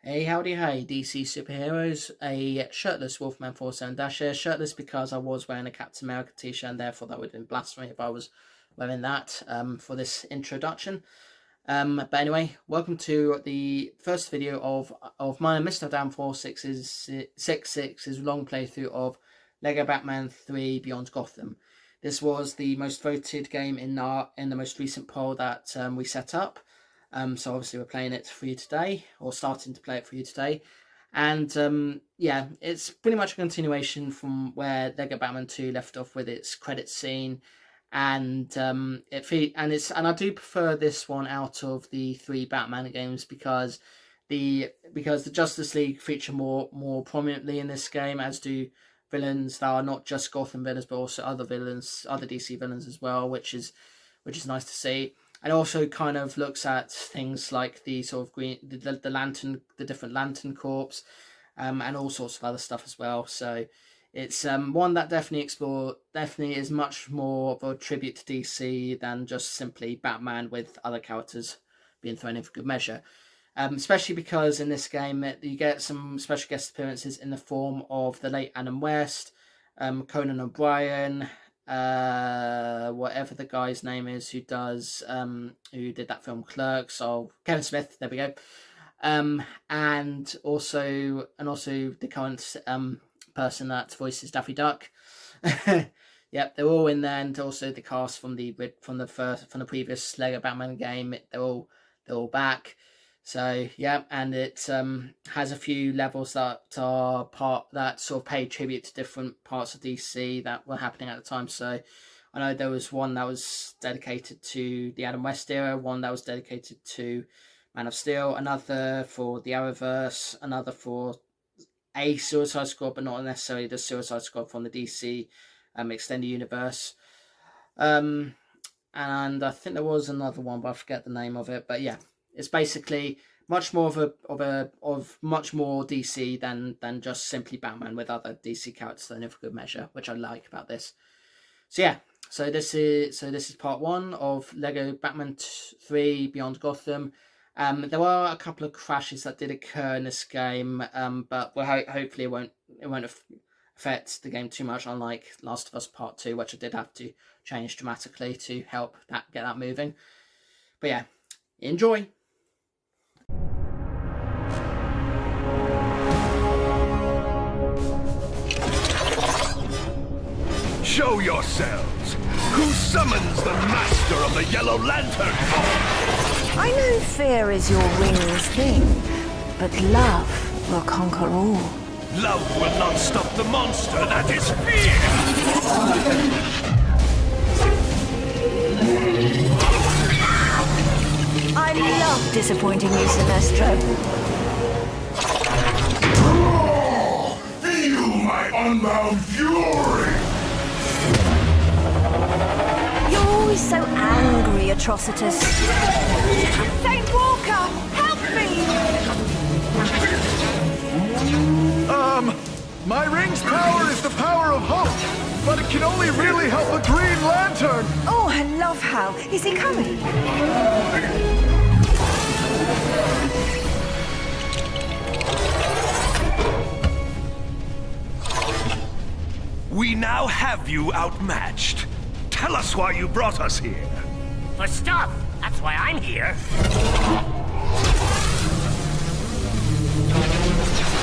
Hey, howdy, hey, DC superheroes. A shirtless Wolfman 47 Dasher. Shirtless because I was wearing a Captain America t-shirt, and therefore that would have been blasphemy if I was wearing that for this introduction. But anyway, welcome to the first video of mine and Mr. Down466's long playthrough of Lego Batman 3 Beyond Gotham. This was the most voted game in the most recent poll that we set up. So obviously we're playing it for you today, or starting to play it for you today. And yeah, it's pretty much a continuation from where Lego Batman 2 left off with its credit scene. And I do prefer this one out of the 3 Batman games because the Justice League feature more prominently in this game, as do villains that are not just Gotham villains but also other villains, other DC villains as well, which is nice to see. And also kind of looks at things like the sort of the lantern, the different lantern corps, and all sorts of other stuff as well. So it's one that definitely is much more of a tribute to DC than just simply Batman with other characters being thrown in for good measure. Especially because in this game you get some special guest appearances in the form of the late Adam West, Conan O'Brien, whatever the guy's name is who did that film Clerks, Kevin Smith, there we go. And also the current person that voices Daffy Duck. Yep, they're all in there, and also the cast from the previous Lego Batman game. They're all back. So yeah, and it has a few levels that sort of pay tribute to different parts of DC that were happening at the time. So I know there was one that was dedicated to the Adam West era, one that was dedicated to Man of Steel, another for the Arrowverse, another for a Suicide Squad, but not necessarily the Suicide Squad from the DC extended universe. And I think there was another one, but I forget the name of it. But yeah, it's basically much more of much more DC than just simply Batman with other DC characters thrown in for good measure, which I like about this. So yeah, so this is part 1 of Lego Batman 3 Beyond Gotham. There are a couple of crashes that did occur in this game, but hopefully it won't affect the game too much, unlike Last of Us Part 2, which I did have to change dramatically to help get that moving. But yeah, enjoy. Show yourselves! Who summons the master of the Yellow Lantern? I know fear is your wing's thing, but love will conquer all. Love will not stop the monster that is fear! I love disappointing you, Sinestro. Feel my unbound fury! You're always so angry, Atrocitus. Saint Walker, help me! My ring's power is the power of hope, but it can only really help a Green Lantern! Oh, I love Hal. Is he coming? We now have you outmatched. Tell us why you brought us here. For stuff. That's why I'm here.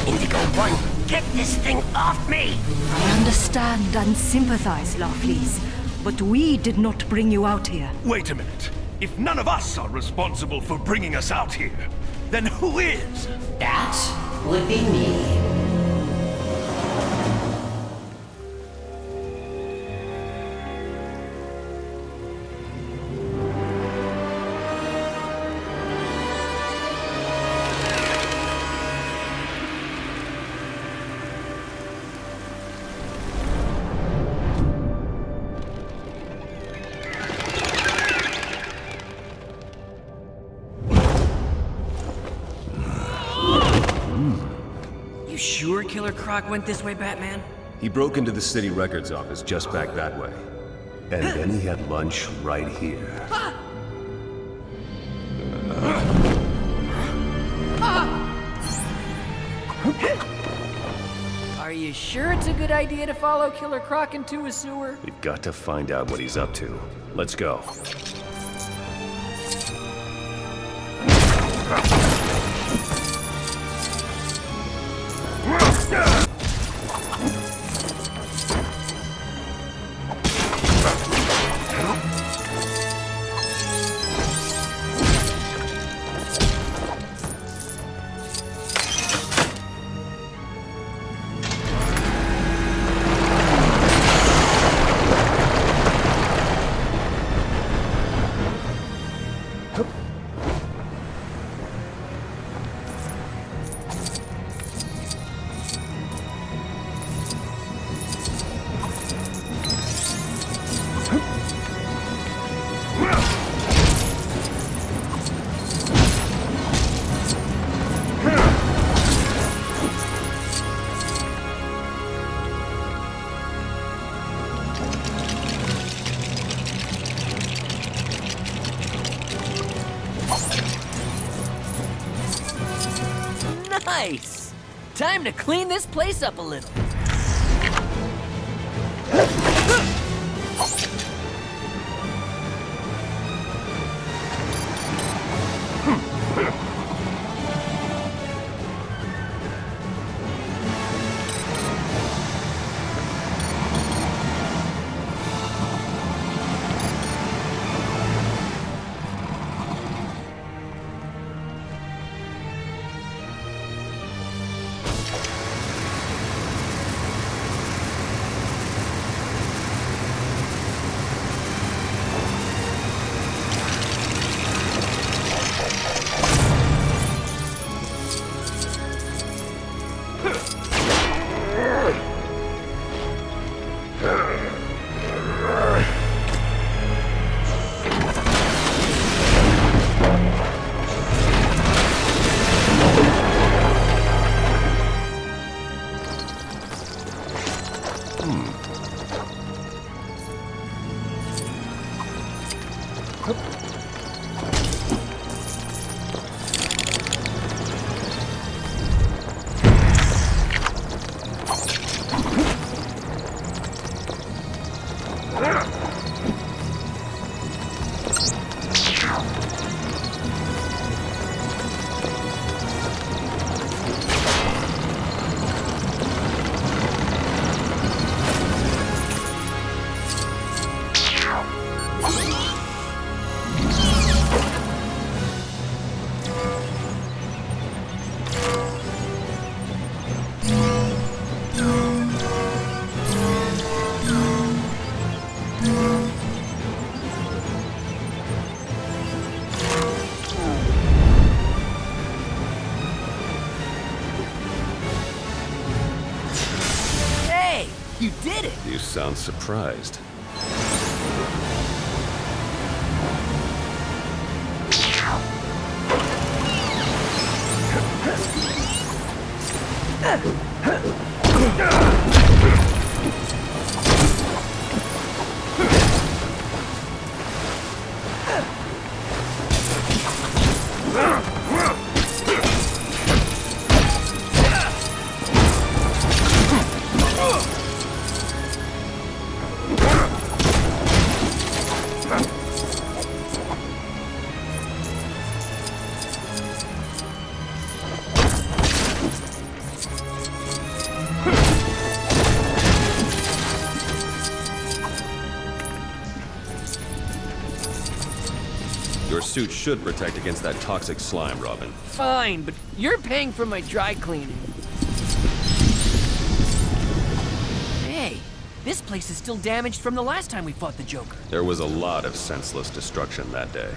Indigo 1, get this thing off me! I understand and sympathize, Larfleeze, but we did not bring you out here. Wait a minute. If none of us are responsible for bringing us out here, then who is? That would be me. Sure Killer Croc went this way, Batman? He broke into the city records office just back that way. And then he had lunch right here. Are you sure it's a good idea to follow Killer Croc into a sewer? We've got to find out what he's up to. Let's go. Nice! Time to clean this place up a little. You did it! You sound surprised. Your suit should protect against that toxic slime, Robin. Fine, but you're paying for my dry cleaning. Hey, this place is still damaged from the last time we fought the Joker. There was a lot of senseless destruction that day.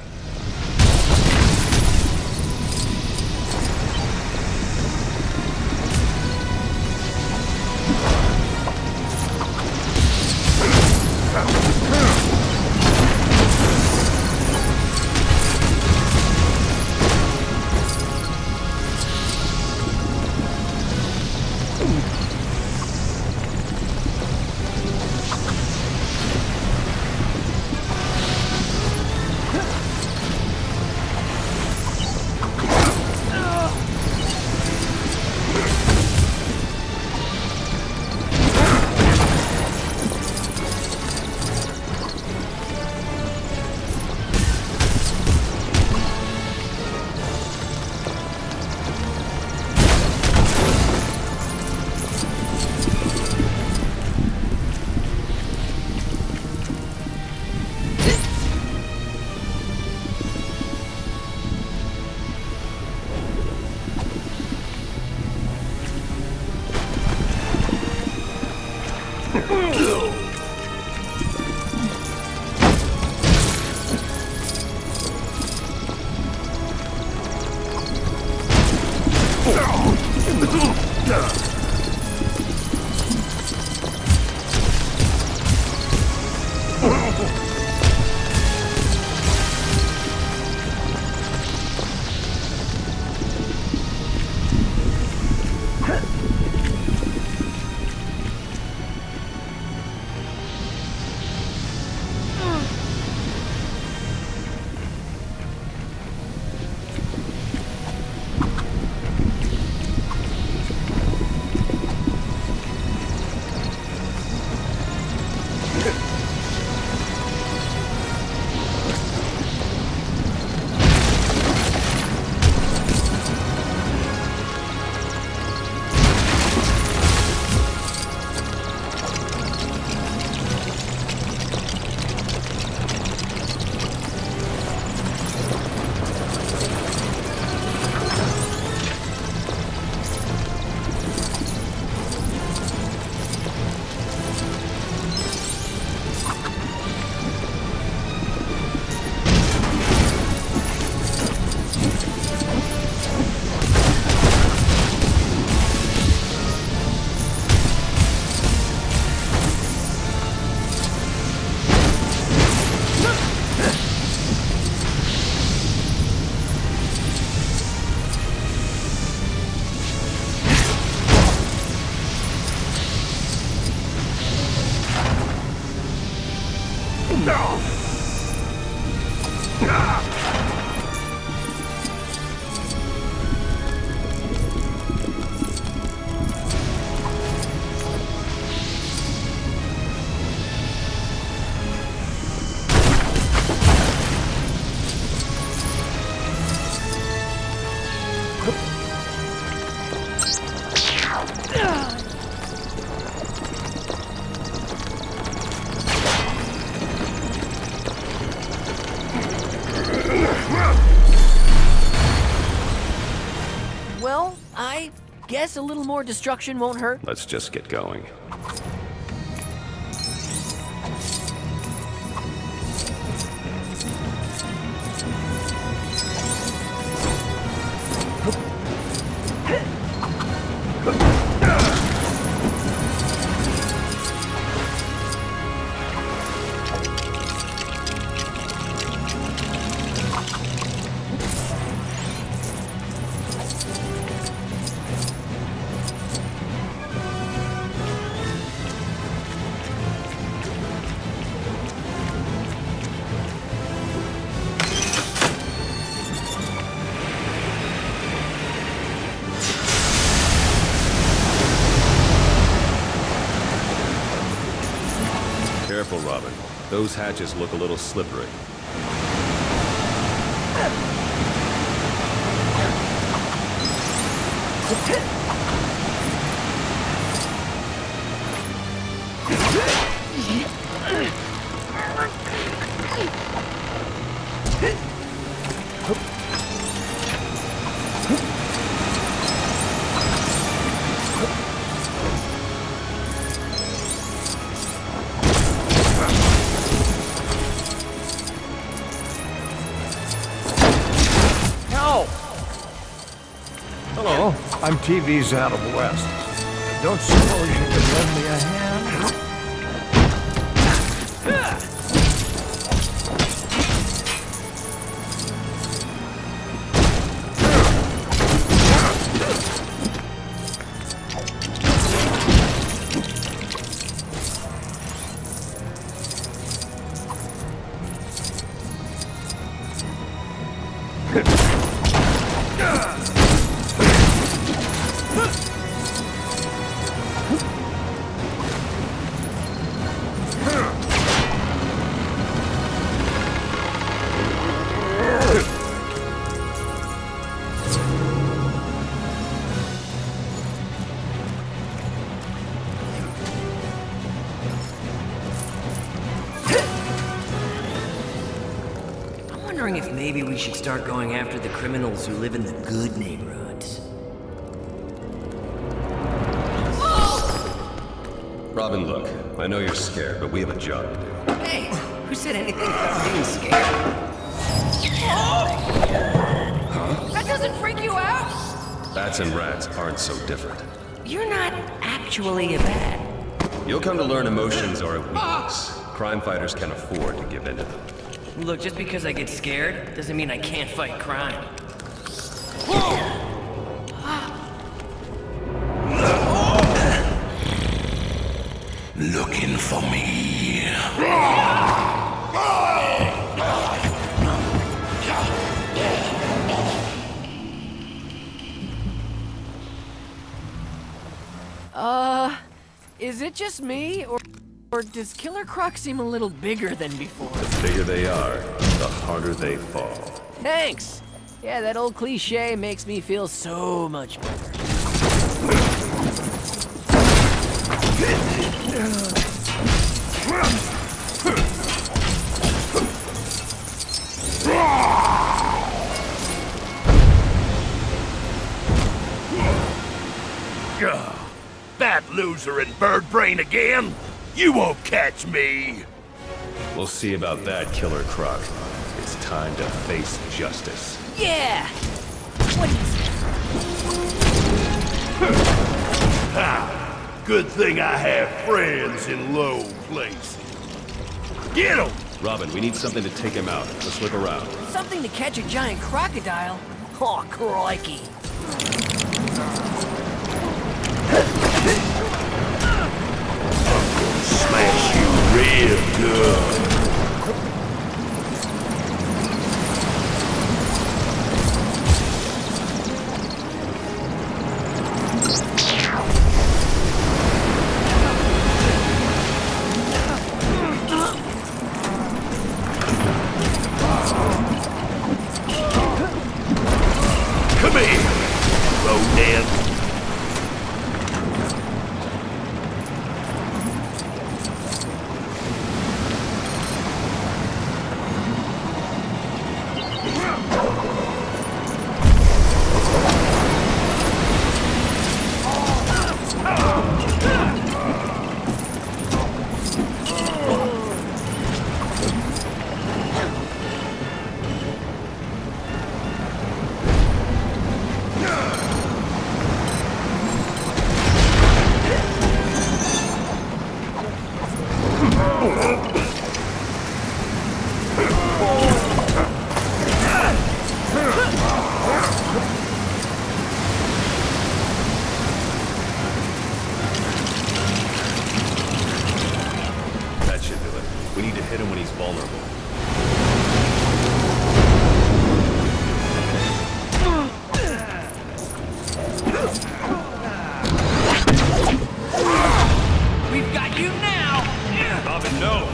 Well, I guess a little more destruction won't hurt. Let's just get going. Careful, Robin. Those hatches look a little slippery. Hello, I'm TV's Adam West. Don't suppose you could lend me a hand? If maybe we should start going after the criminals who live in the good neighborhoods. Robin, look, I know you're scared, but we have a job to do. Hey, who said anything about being scared? That doesn't freak you out? Bats and rats aren't so different. You're not actually a bat. You'll come to learn emotions are a weakness. Crime fighters can afford to give in to them. Look, just because I get scared doesn't mean I can't fight crime. Looking for me. Is it just me, or does Killer Croc seem a little bigger than before? The bigger they are, the harder they fall. Thanks! Yeah, that old cliche makes me feel so much better. Fat loser and bird brain again? You won't catch me! We'll see about that, Killer Croc. It's time to face justice. Yeah! What is it? Ha! Good thing I have friends in low places. Get him! Robin, we need something to take him out. Let's look around. Something to catch a giant crocodile? Oh, crikey. Smash you real good. Come here, rodent. That should do it. We need to hit him when he's vulnerable. We've got you now! Robin, no!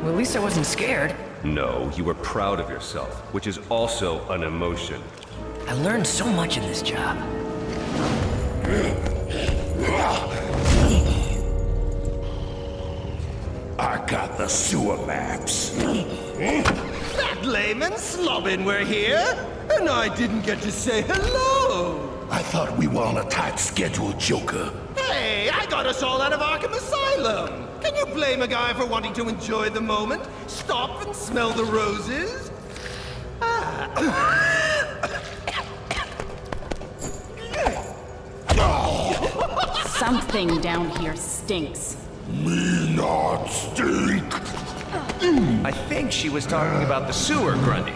Well, at least I wasn't scared. No, you were proud of yourself, which is also an emotion. I learned so much in this job. I got the sewer maps. That layman slobbin we're here, and I didn't get to say hello. I thought we were on a tight schedule, Joker. Hey, I got us all out of Arkham Asylum. Can you blame a guy for wanting to enjoy the moment? Stop and smell the roses? Something down here stinks. Me not stink. I think she was talking about the sewer, Grundy.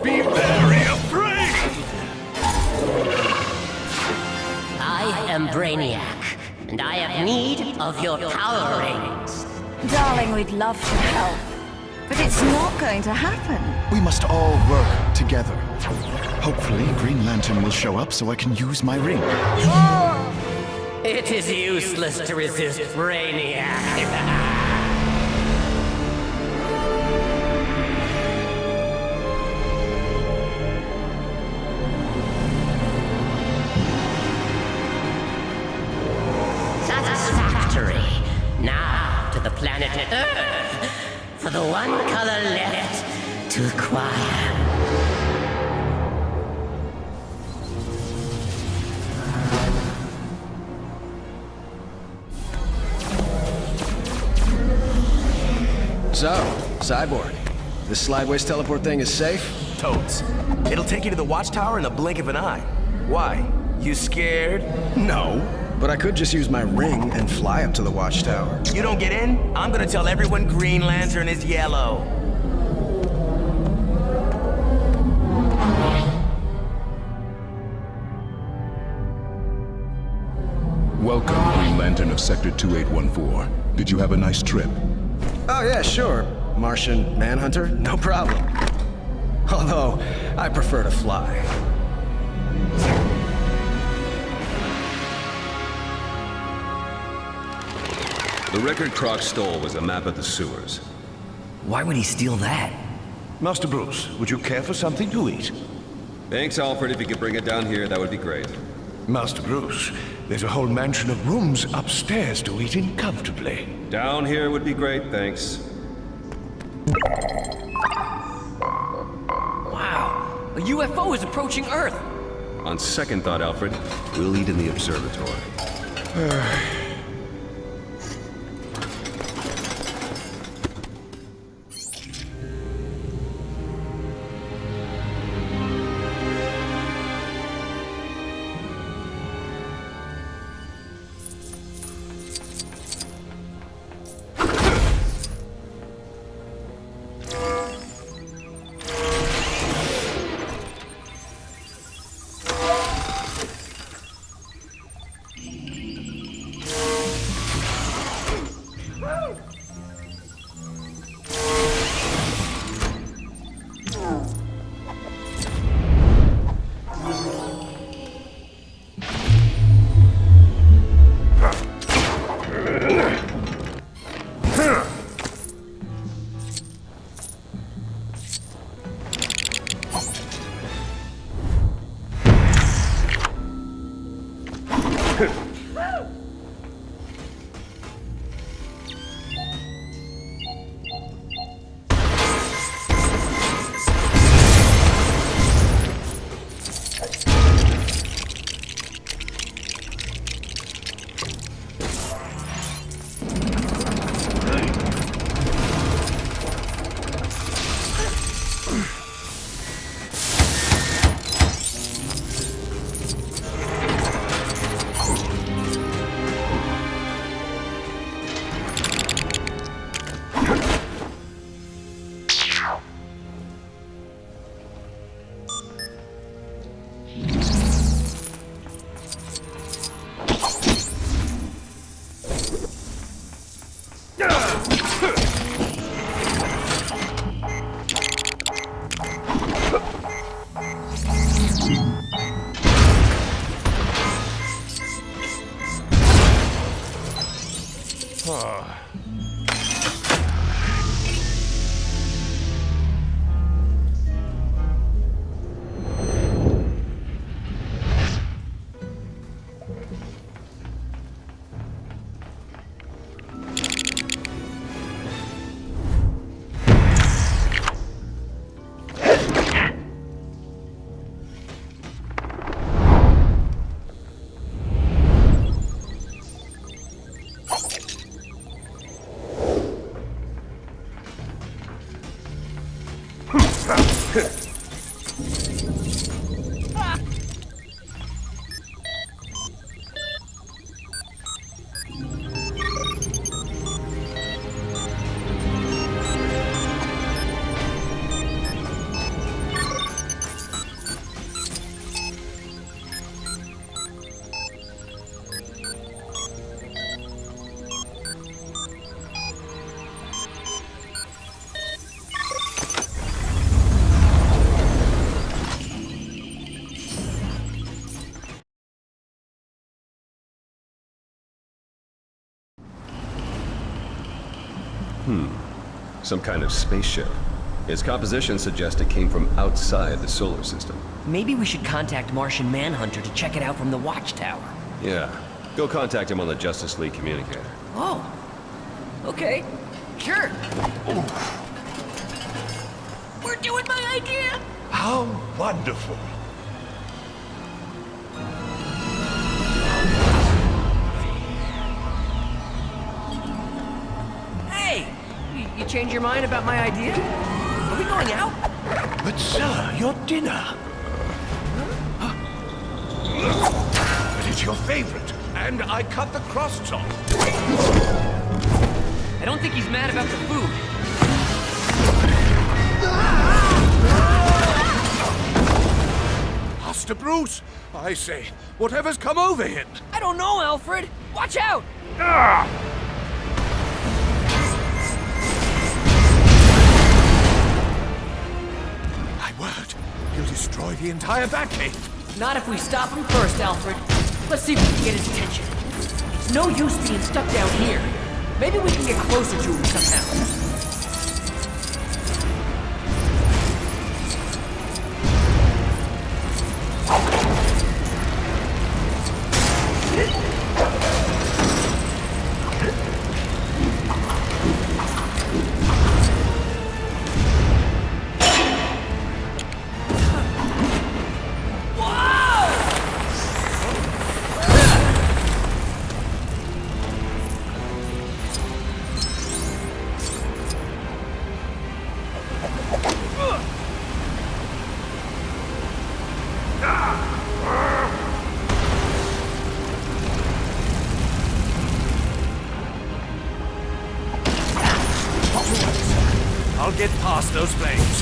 be very afraid! I am Brainiac, and I have need of your power rings. Darling, we'd love to help, but it's not going to happen. We must all work together. Hopefully, Green Lantern will show up so I can use my ring. It is useless to resist Brainiac. Satisfactory. Now to the planet Earth for the one color left to acquire. So, Cyborg, this slideways teleport thing is safe? Totes. It'll take you to the Watchtower in the blink of an eye. Why? You scared? No, but I could just use my ring and fly up to the Watchtower. You don't get in? I'm gonna tell everyone Green Lantern is yellow. Welcome, Green Lantern of Sector 2814. Did you have a nice trip? Oh yeah, sure. Martian Manhunter, no problem. Although, I prefer to fly. The record Croc stole was a map of the sewers. Why would he steal that? Master Bruce, would you care for something to eat? Thanks, Alfred. If you could bring it down here, that would be great. Master Bruce, there's a whole mansion of rooms upstairs to eat in comfortably. Down here would be great, thanks. Wow, a UFO is approaching Earth. On second thought, Alfred, we'll eat in the observatory. Some kind of spaceship. Its composition suggests it came from outside the solar system. Maybe we should contact Martian Manhunter to check it out from the Watchtower. Yeah. Go contact him on the Justice League communicator. Oh. Okay. Sure. We're doing my idea! How wonderful. Hey! You change your mind about my idea? Are we going out? But sir, your dinner. But it's your favorite, and I cut the crusts off. I don't think he's mad about the food. Master Bruce, I say, whatever's come over him? I don't know, Alfred! Watch out! My word, he'll destroy the entire Batcave. Not if we stop him first, Alfred. Let's see if we can get his attention. It's no use being stuck down here. Maybe we can get closer to him somehow. I'll get past those flames.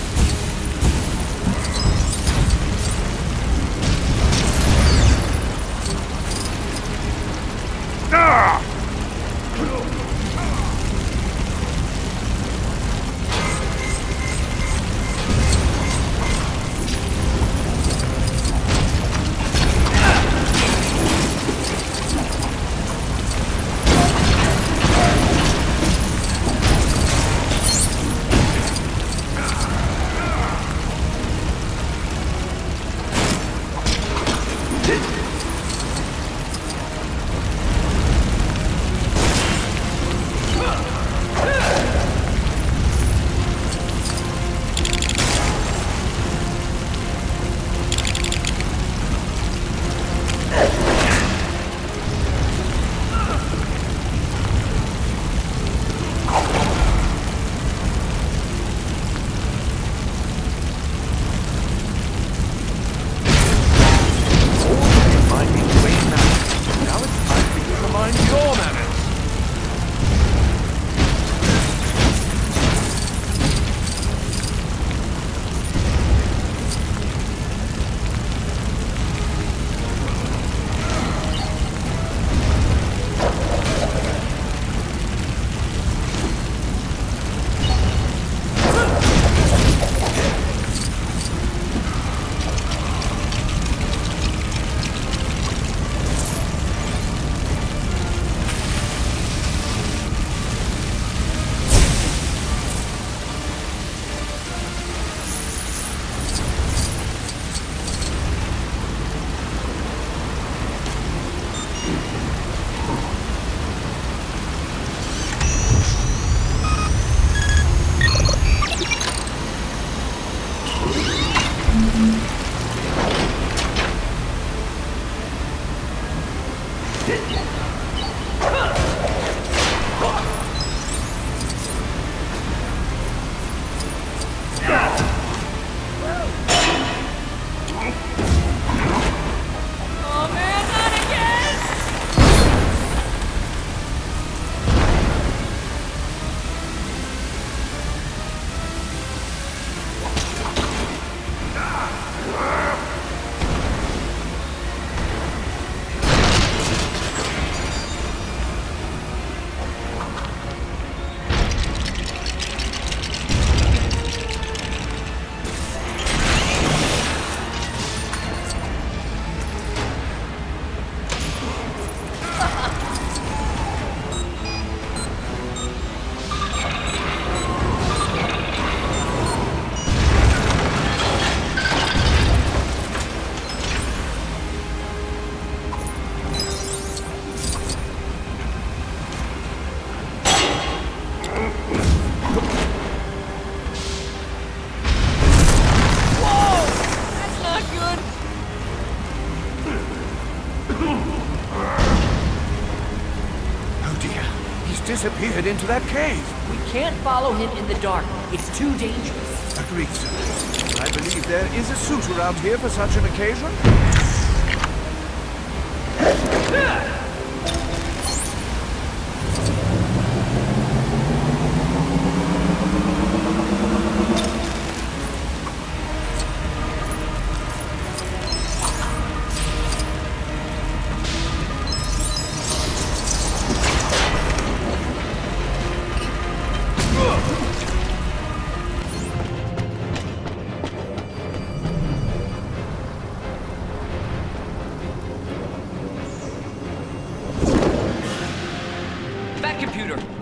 disappeared into that cave. We can't follow him in the dark. It's too dangerous. Agreed, sir. I believe there is a suit around here for such an occasion.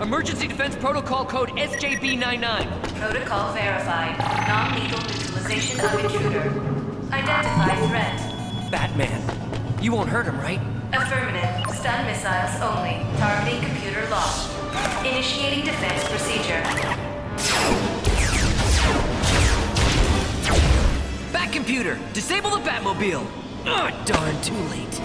Emergency Defense Protocol Code SJB-99. Protocol verified. Non-lethal neutralization of intruder. Identify threat. Batman. You won't hurt him, right? Affirmative. Stun missiles only. Targeting computer locked. Initiating defense procedure. Bat computer! Disable the Batmobile! Ugh, darn, too late.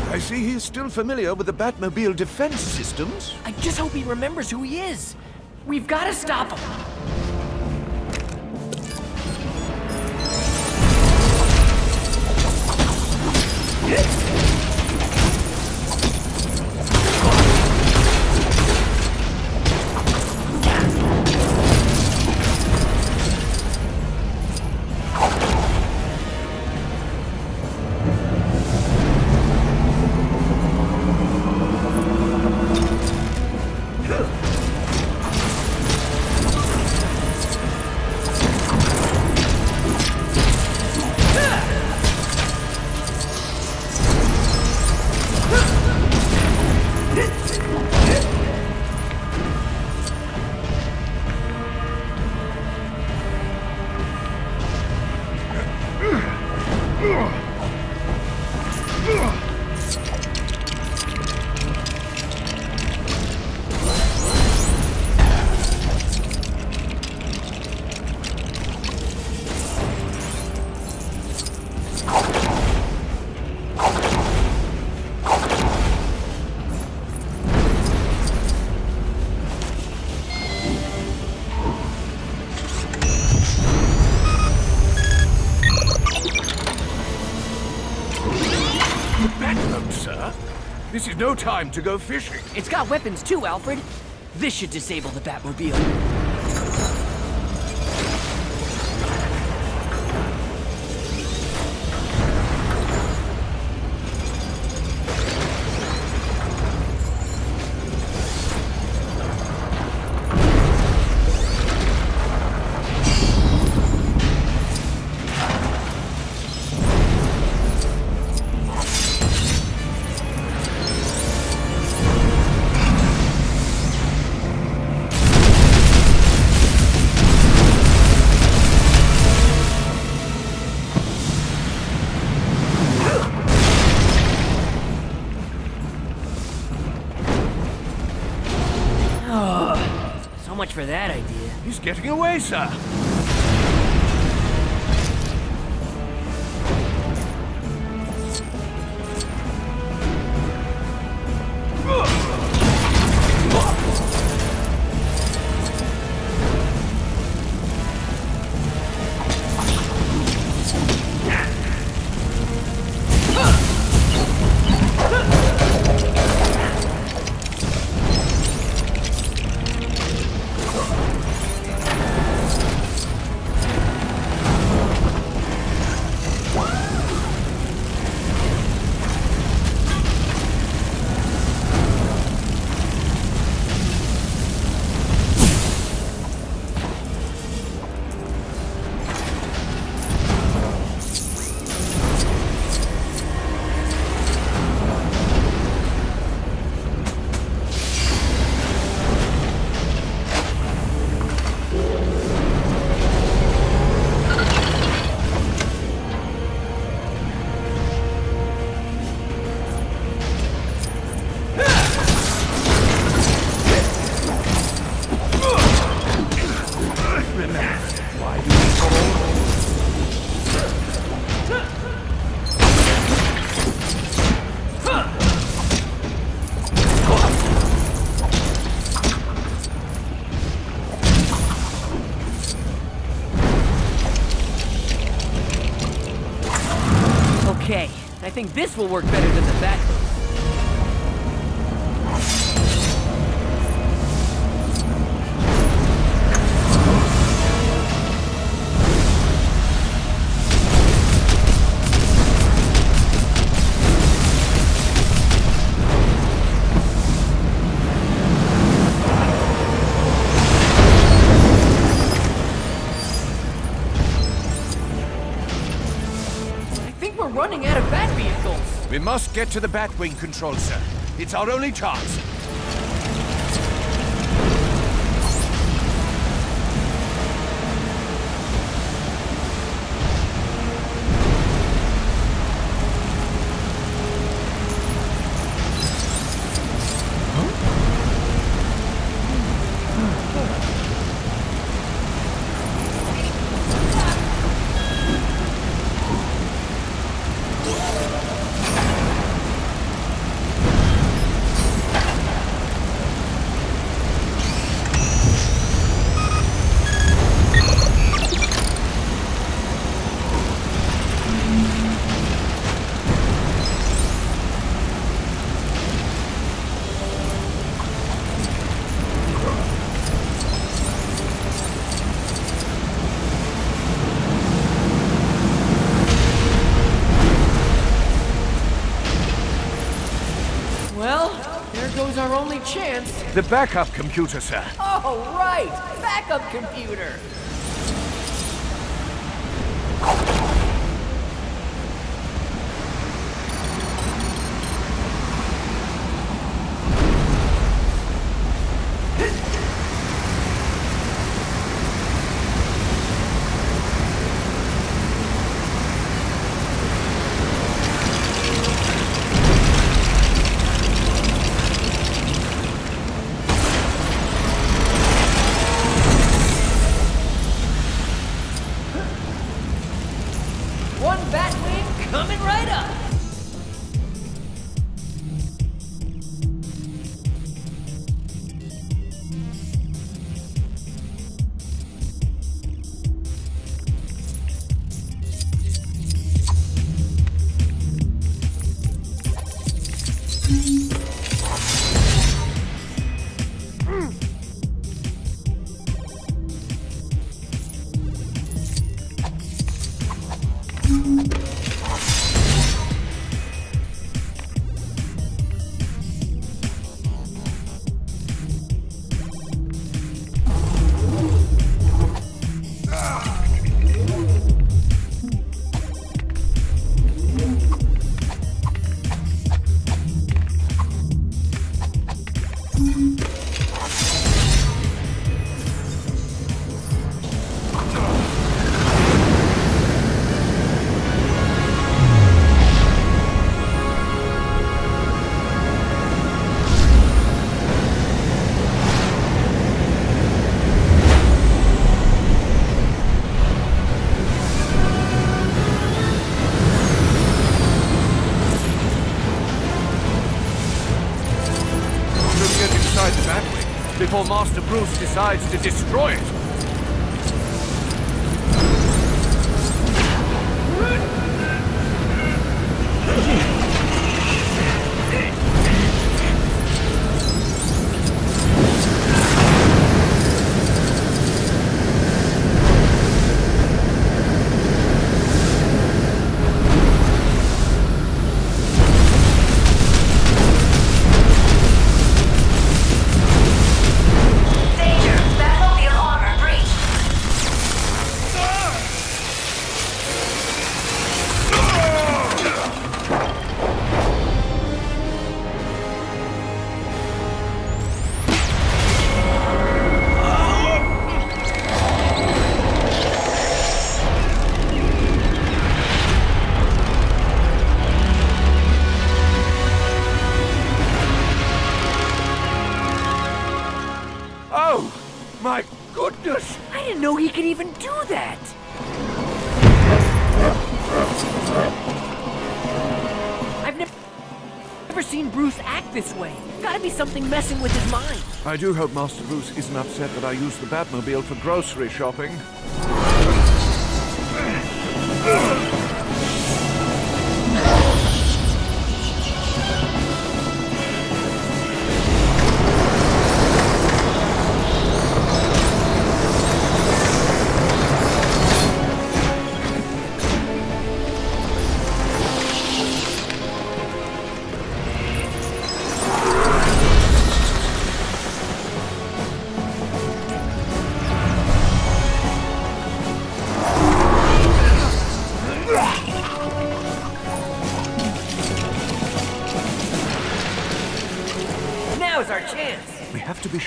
I see he's still familiar with the Batmobile defense systems. I just hope he remembers who he is. We've got to stop him. This is no time to go fishing. It's got weapons too, Alfred. This should disable the Batmobile. So much for that idea. He's getting away, sir. I think this will work better than the Batmobile. Running out of bat vehicles. We must get to the Batwing control, sir. It's our only chance. Our only chance. The backup computer, sir. Oh, right! Backup computer! One Batwing coming right up! Before Master Bruce decides to destroy it. My goodness! I didn't know he could even do that! I've never seen Bruce act this way. Gotta be something messing with his mind. I do hope Master Bruce isn't upset that I used the Batmobile for grocery shopping.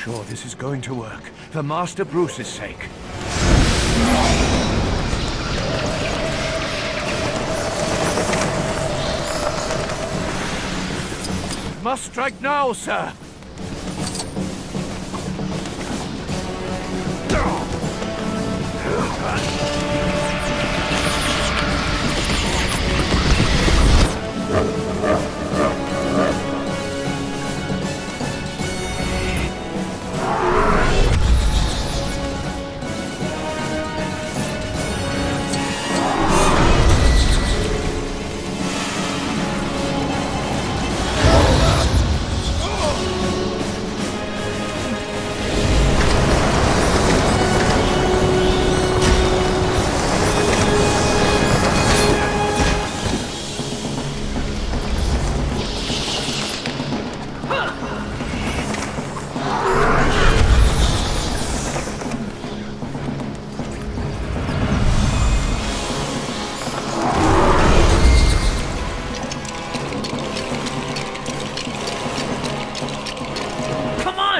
sure this is going to work, for Master Bruce's sake. Must strike now, sir!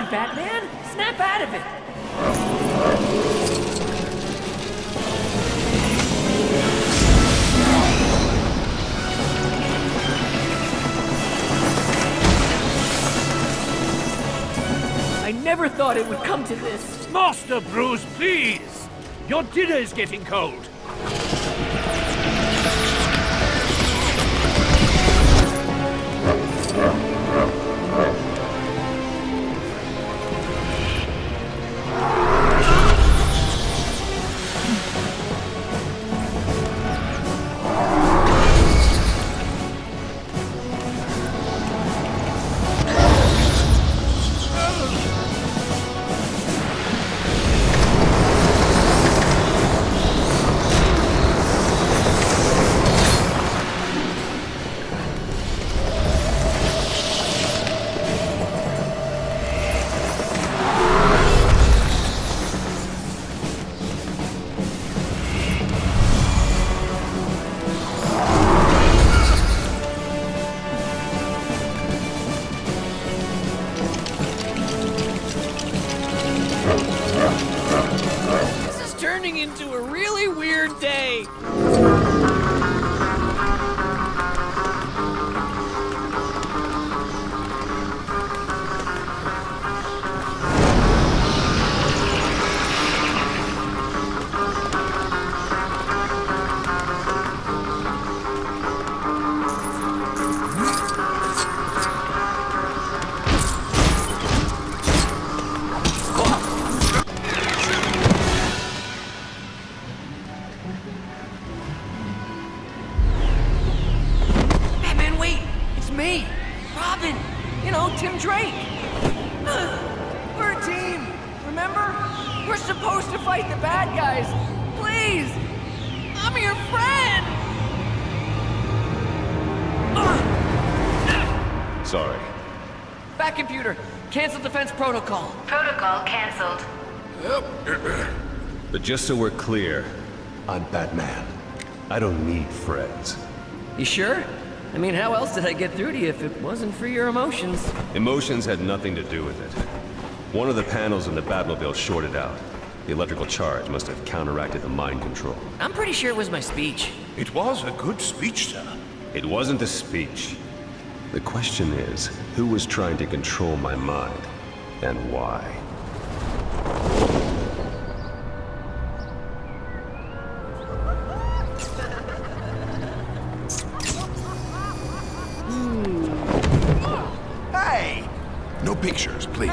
Batman! Snap out of it! I never thought it would come to this. Master Bruce, please! Your dinner is getting cold. Into a really weird day. Me, Robin, you know, Tim Drake. We're a team, remember? We're supposed to fight the bad guys. Please, I'm your friend. Sorry. Back computer, cancel defense protocol. Protocol canceled. But just so we're clear, I'm Batman. I don't need friends. You sure? I mean, how else did I get through to you if it wasn't for your emotions? Emotions had nothing to do with it. One of the panels in the Batmobile shorted out. The electrical charge must have counteracted the mind control. I'm pretty sure it was my speech. It was a good speech, sir. It wasn't a speech. The question is, who was trying to control my mind, and why? Hey! No pictures, please.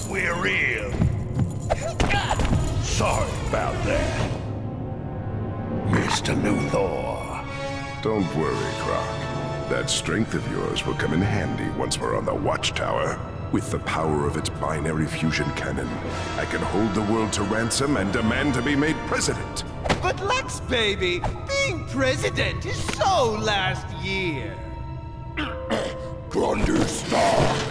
We're real. Sorry about that, Mr. Luthor. Don't worry, Croc. That strength of yours will come in handy once we're on the Watchtower. With the power of its binary fusion cannon, I can hold the world to ransom and demand to be made president. But Lex, baby, being president is so last year. Grundy Stark!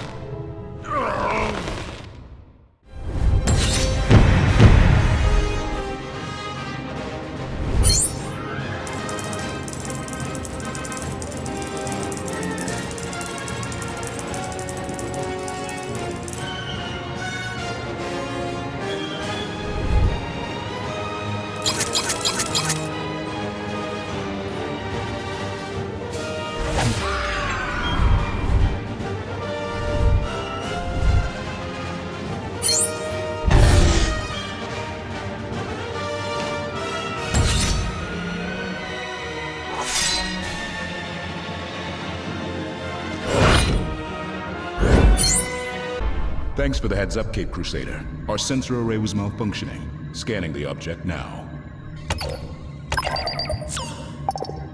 Thanks for the heads up, Cape Crusader. Our sensor array was malfunctioning. Scanning the object now.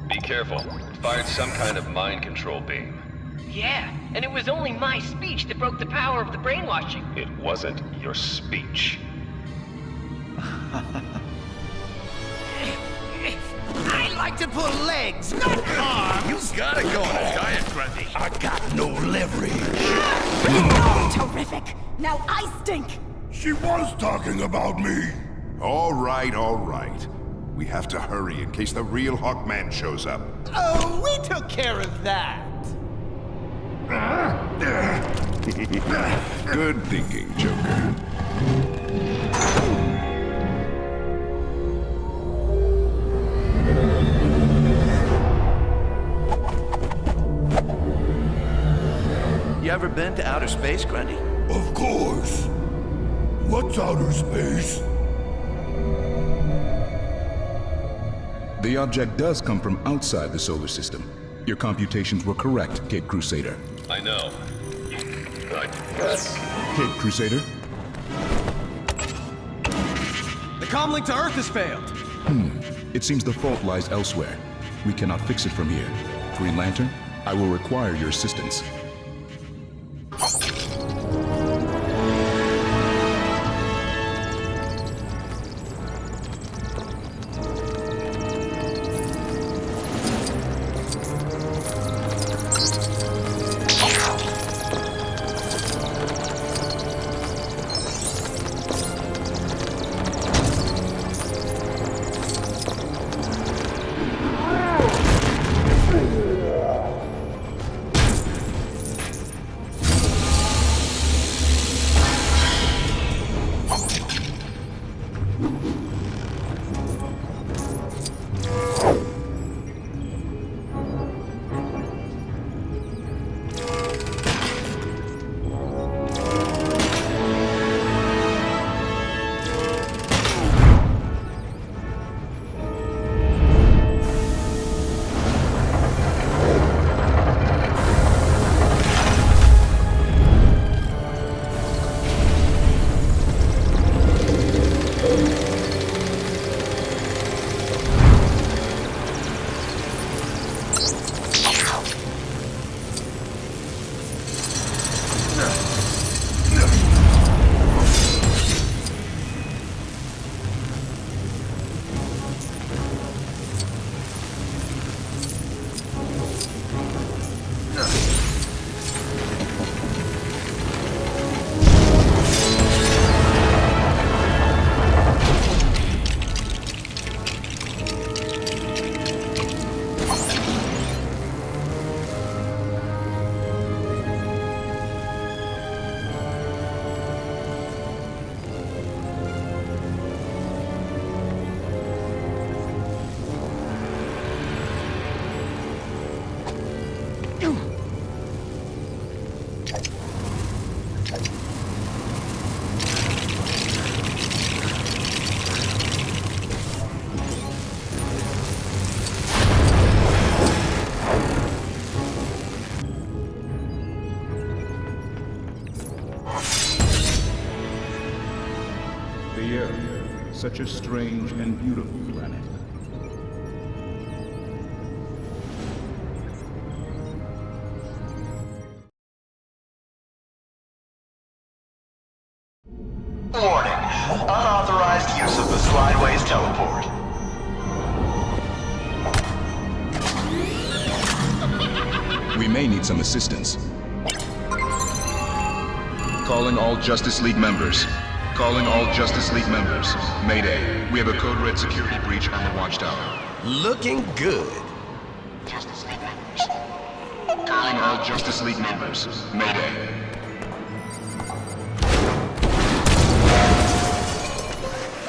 Be careful. It fired some kind of mind control beam. Yeah, and it was only my speech that broke the power of the brainwashing. It wasn't your speech. I like to pull legs, not arms. You gotta go on a diet, Grundy. I got no leverage. Terrific! Now I stink! She was talking about me! All right. We have to hurry in case the real Hawkman shows up. Oh, we took care of that. Good thinking, Joker. You ever been to outer space, Grundy? Of course. What's outer space? The object does come from outside the solar system. Your computations were correct, Cape Crusader. I know. Yes. Cape Crusader? The comlink to Earth has failed. It seems the fault lies elsewhere. We cannot fix it from here. Green Lantern, I will require your assistance. Such a strange and beautiful planet. Warning. Unauthorized use of the Slideways teleport. We may need some assistance. Calling all Justice League members. Calling all Justice League members. Mayday. We have a code red security breach on the Watchtower. Looking good. Justice League members. Calling all Justice League members. Mayday.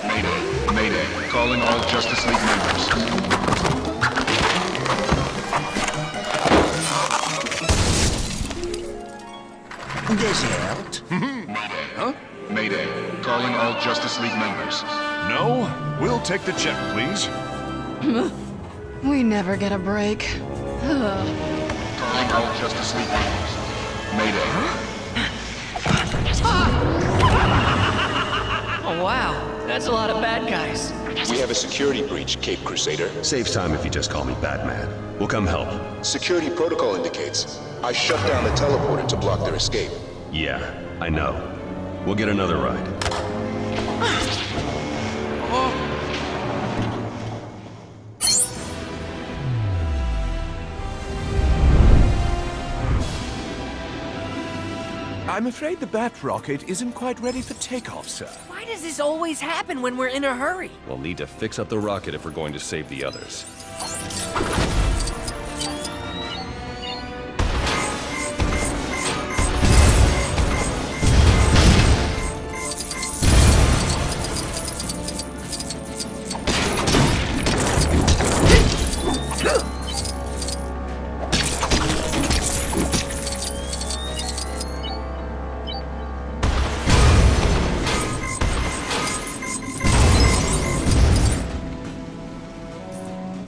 Mayday. Mayday. Calling all Justice League members. This helped. Mayday. Huh? Mayday. Calling all Justice League members. No? We'll take the check, please. We never get a break. Calling all Justice League members. Mayday. Oh, wow. That's a lot of bad guys. We have a security breach, Cape Crusader. Saves time if you just call me Batman. We'll come help. Security protocol indicates I shut down the teleporter to block their escape. Yeah, I know. We'll get another ride. I'm afraid the Bat Rocket isn't quite ready for takeoff, sir. Why does this always happen when we're in a hurry? We'll need to fix up the rocket if we're going to save the others.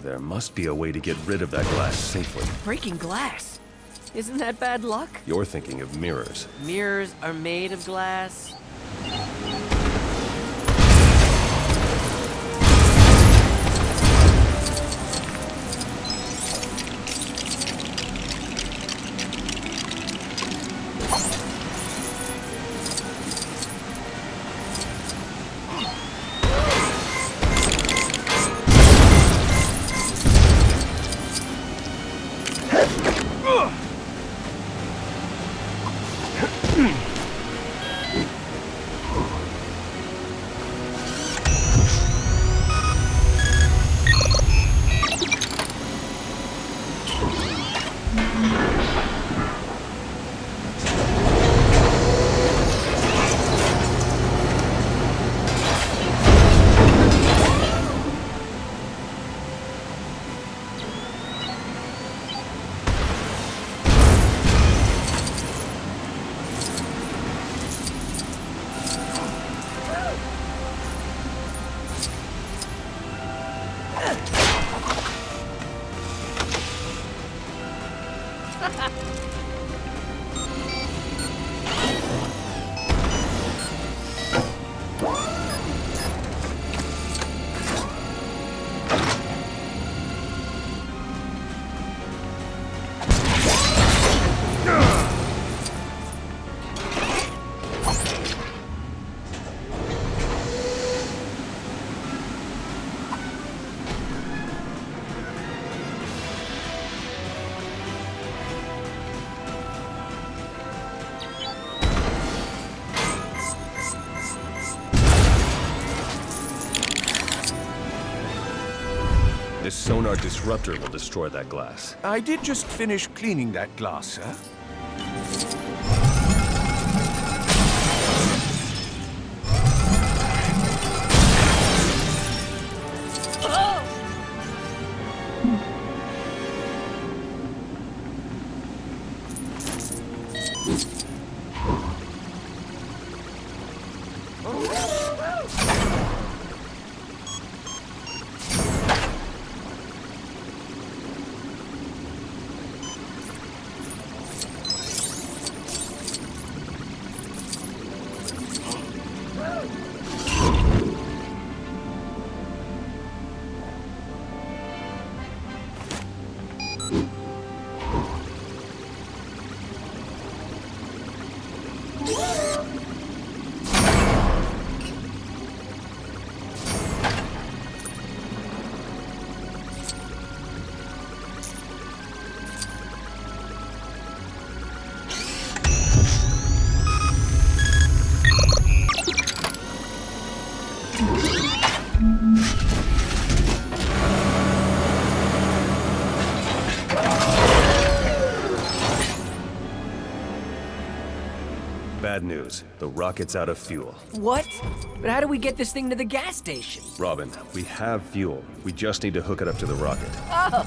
There must be a way to get rid of that glass safely. Breaking glass? Isn't that bad luck? You're thinking of mirrors. Mirrors are made of glass. This sonar disruptor will destroy that glass. I did just finish cleaning that glass, sir. bad news. The rocket's out of fuel. What? But how do we get this thing to the gas station? Robin, we have fuel. We just need to hook it up to the rocket. Oh!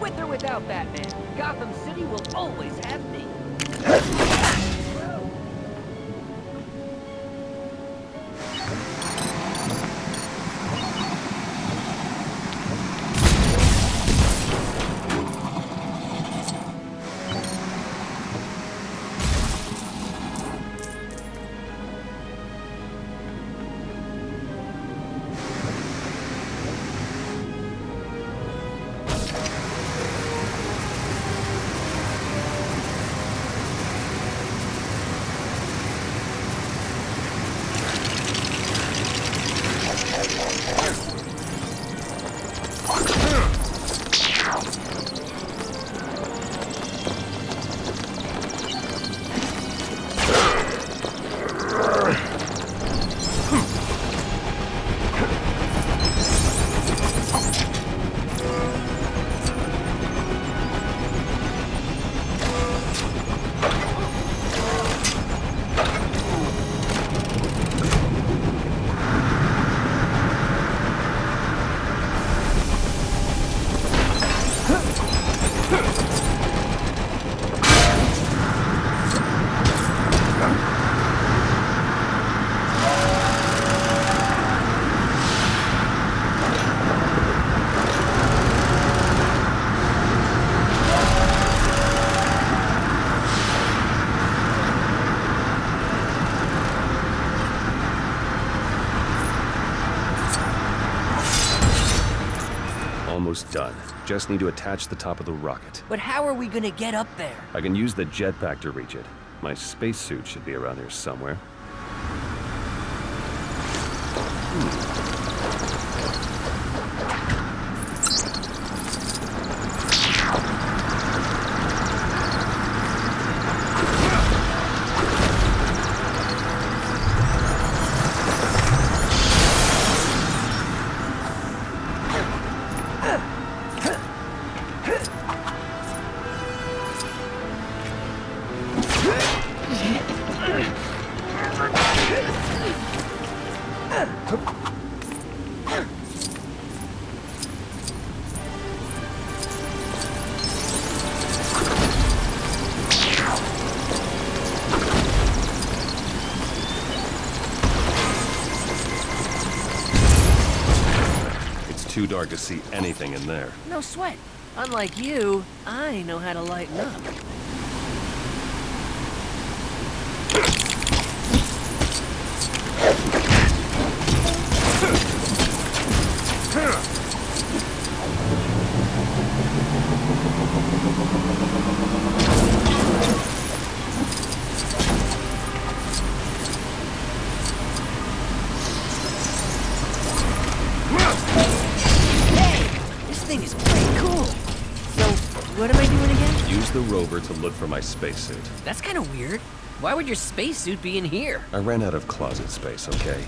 With or without Batman, Gotham City will always have me. Almost done. Just need to attach the top of the rocket. But how are we gonna get up there? I can use the jetpack to reach it. My spacesuit should be around here somewhere. Too dark to see anything in there. No sweat. Unlike you, I know how to lighten up. What am I doing again? Use the rover to look for my spacesuit. That's kind of weird. Why would your spacesuit be in here? I ran out of closet space, okay?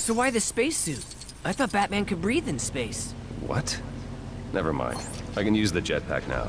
So why the spacesuit? I thought Batman could breathe in space. What? Never mind. I can use the jetpack now.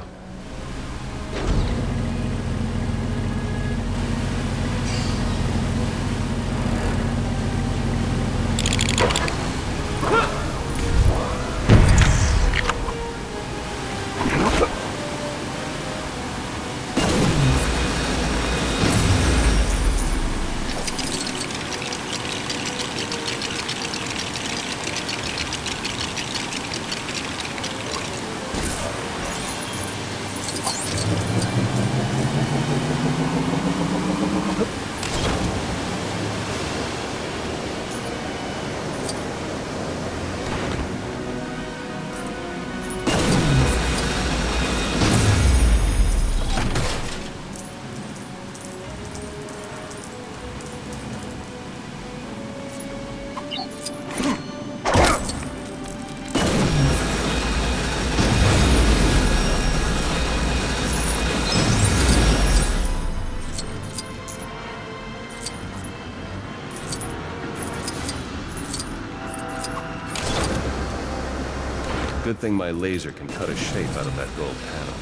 Good thing my laser can cut a shape out of that gold panel.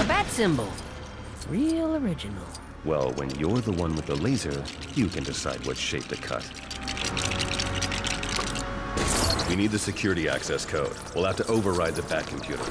A bat symbol. Real original. Well, when you're the one with the laser, you can decide what shape to cut. We need the security access code. We'll have to override the Bat computer.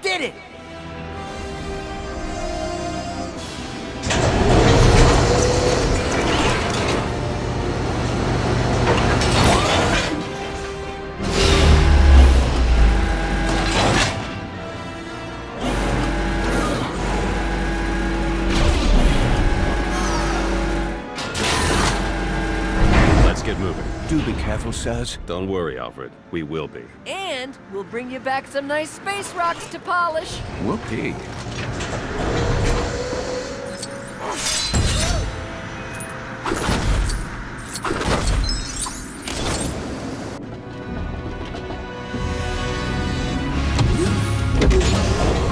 Did it! Do be careful, sirs. Don't worry, Alfred. We will be. And we'll bring you back some nice space rocks to polish. Whoopee.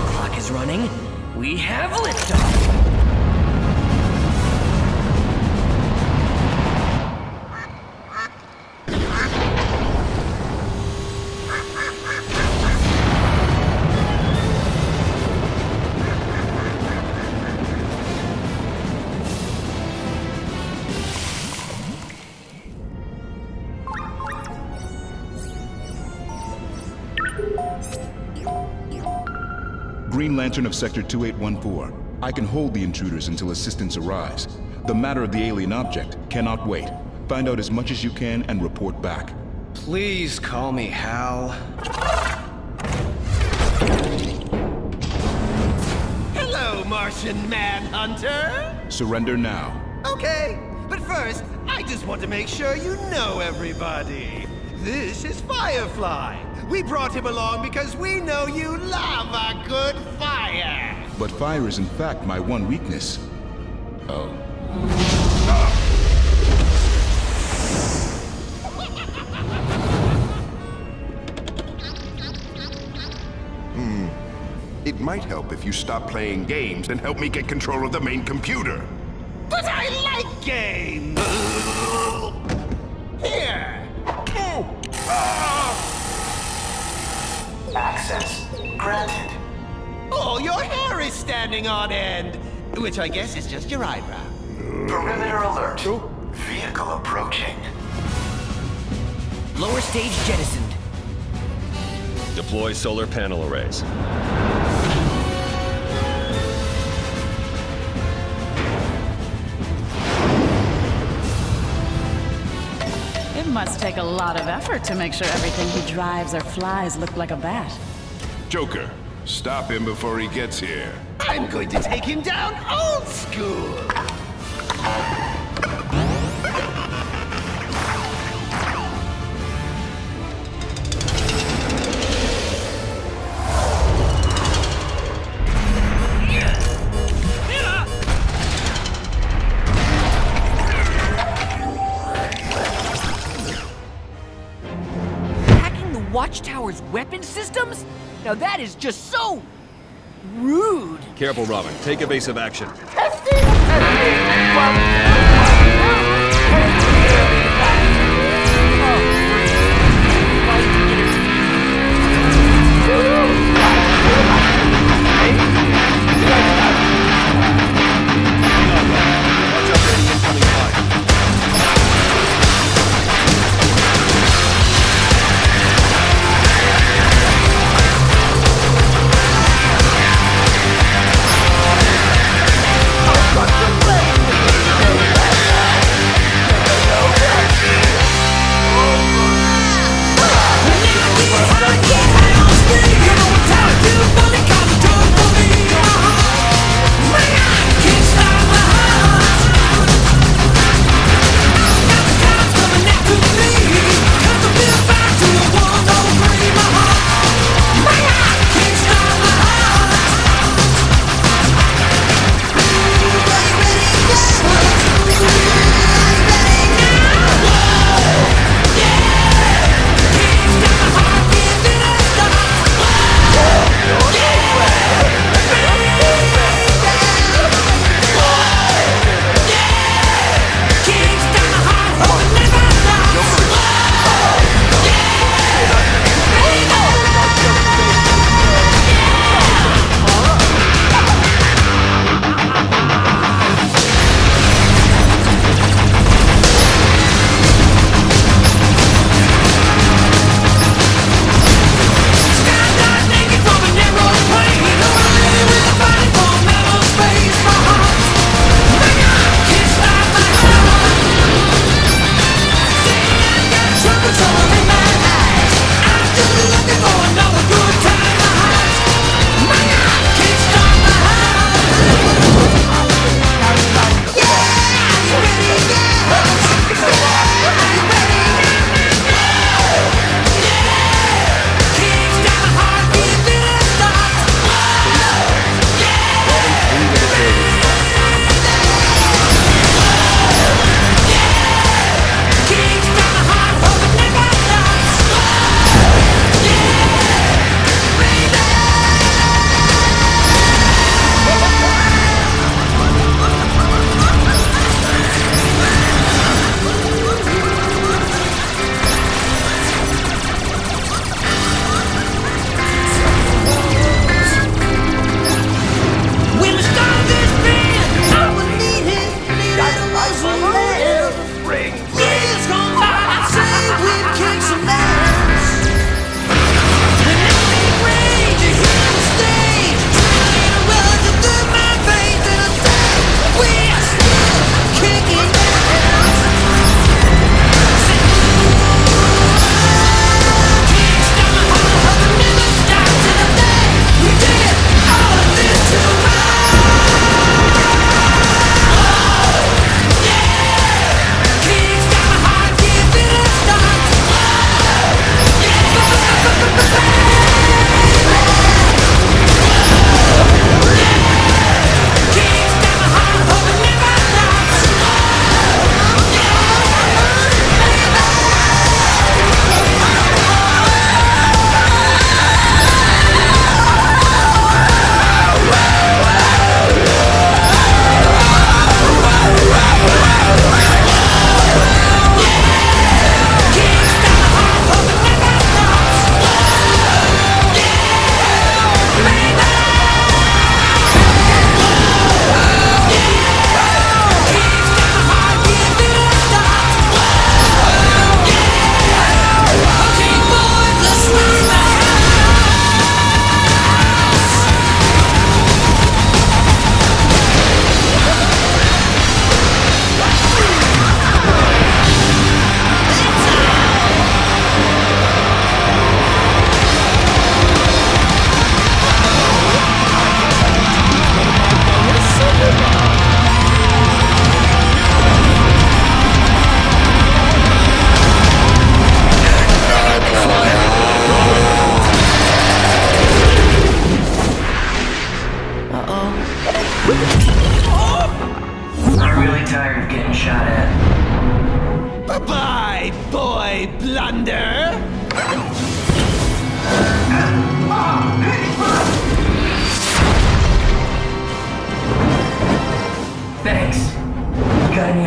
Clock is running. We have liftoff. Green Lantern of Sector 2814. I can hold the intruders until assistance arrives. The matter of the alien object cannot wait. Find out as much as you can and report back. Please call me Hal. Hello, Martian Manhunter! Surrender now. Okay, but first, I just want to make sure you know everybody. This is Firefly. We brought him along because we know you love a good fire. But fire is in fact my one weakness. Oh. It might help if you stop playing games and help me get control of the main computer. But I like games! Here! Access granted. Oh, your hair is standing on end! Which I guess is just your eyebrow. Perimeter alert. Vehicle approaching. Lower stage jettisoned. Deploy solar panel arrays. It must take a lot of effort to make sure everything he drives or flies look like a bat. Joker, stop him before he gets here. I'm going to take him down old school! Watchtower's weapon systems? Now that is just so rude. Careful, Robin. Take evasive action. Let's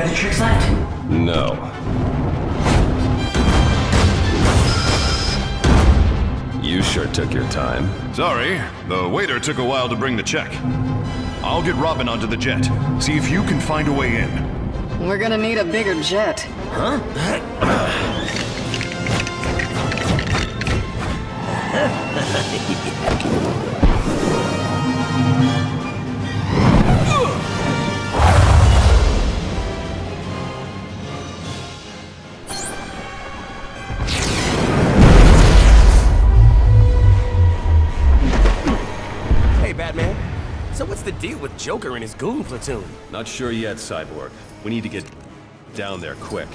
where the trick's at? No. You sure took your time. Sorry, the waiter took a while to bring the check. I'll get Robin onto the jet. See if you can find a way in. We're gonna need a bigger jet. Huh? Hey, Batman. So what's the deal with Joker and his goon platoon? Not sure yet, Cyborg. We need to get down there quick.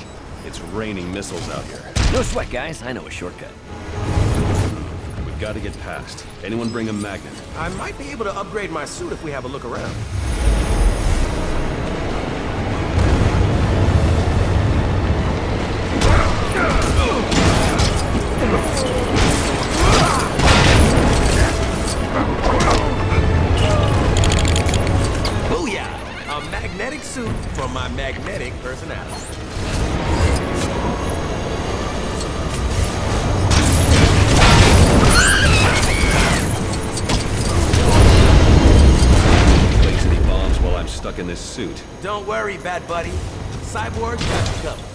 It's raining missiles out here. No sweat, guys. I know a shortcut. We've got to get past. Anyone bring a magnet? I might be able to upgrade my suit if we have a look around. Booyah! A magnetic suit for my magnetic personality. Place any bombs while I'm stuck in this suit. Don't worry, Bat Buddy. Cyborg got you covered.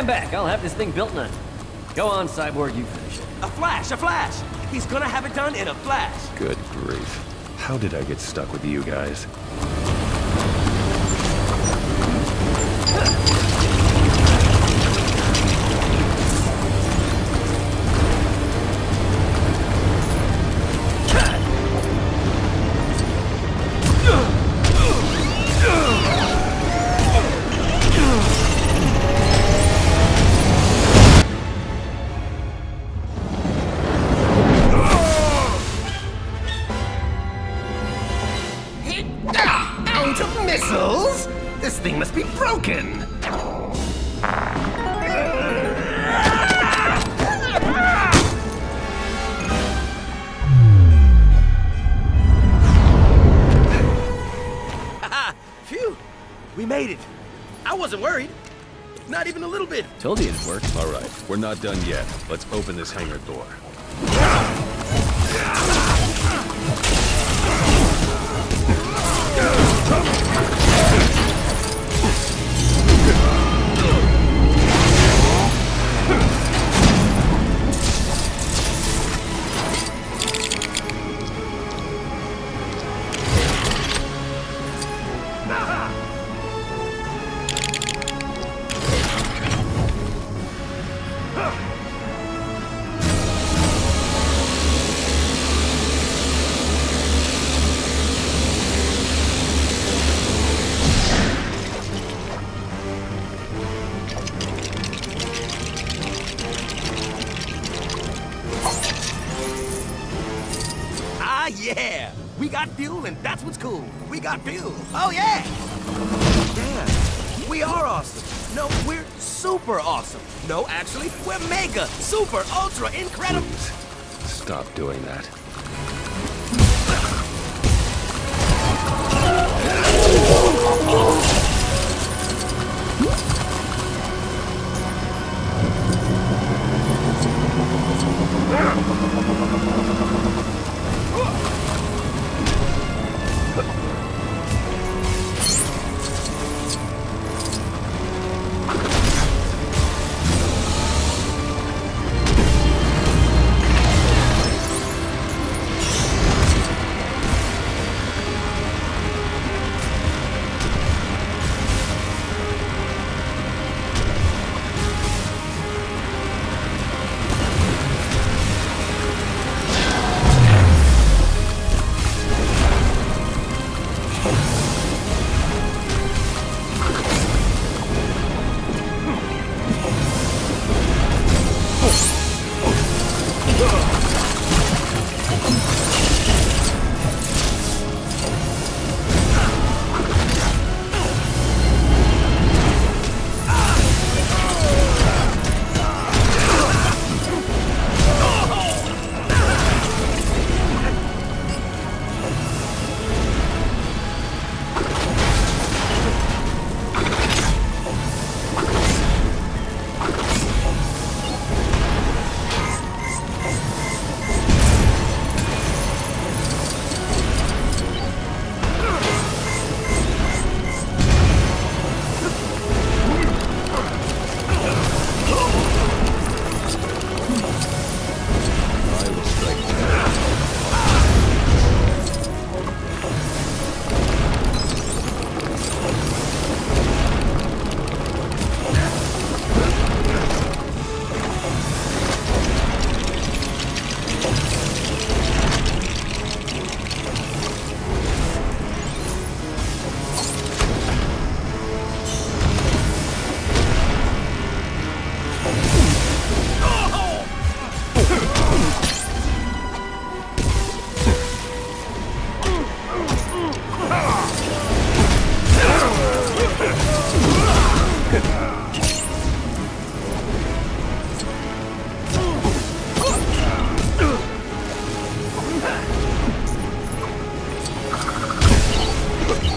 back. I'll have this thing built in a... Go on, Cyborg, you finish it. A flash! A flash! He's gonna have it done in a flash! Good grief. How did I get stuck with you guys? must be broken! Phew! We made it. I wasn't worried. Not even a little bit. Told you it'd work. All right, we're not done yet. Let's open this hangar door. Yeah! We got fuel, and that's what's cool. We got fuel. Oh, yeah! Yeah, we are awesome. No, we're super awesome. No, actually, we're mega, super, ultra, incredible. Please, stop doing that.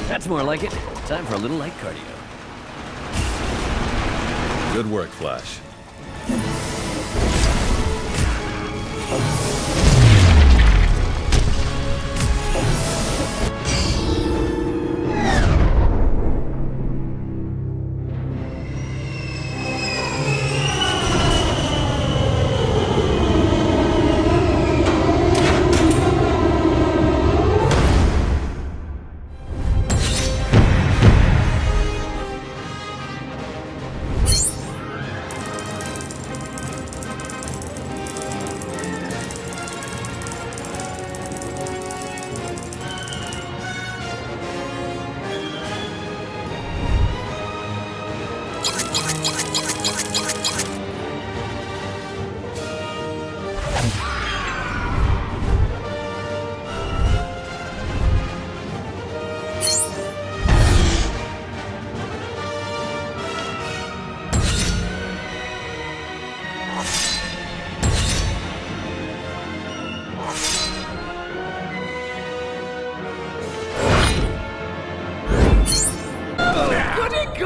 That's more like it. Time for a little light cardio. Good work, Flash.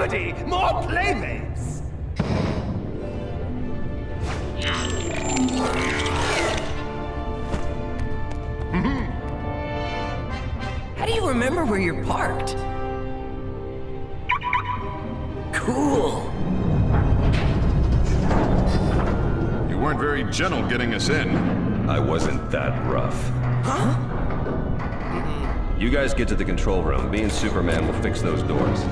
goody! More playmates! How do you remember where you're parked? Cool. You weren't very gentle getting us in. I wasn't that rough. Huh? You guys get to the control room. Me and Superman will fix those doors.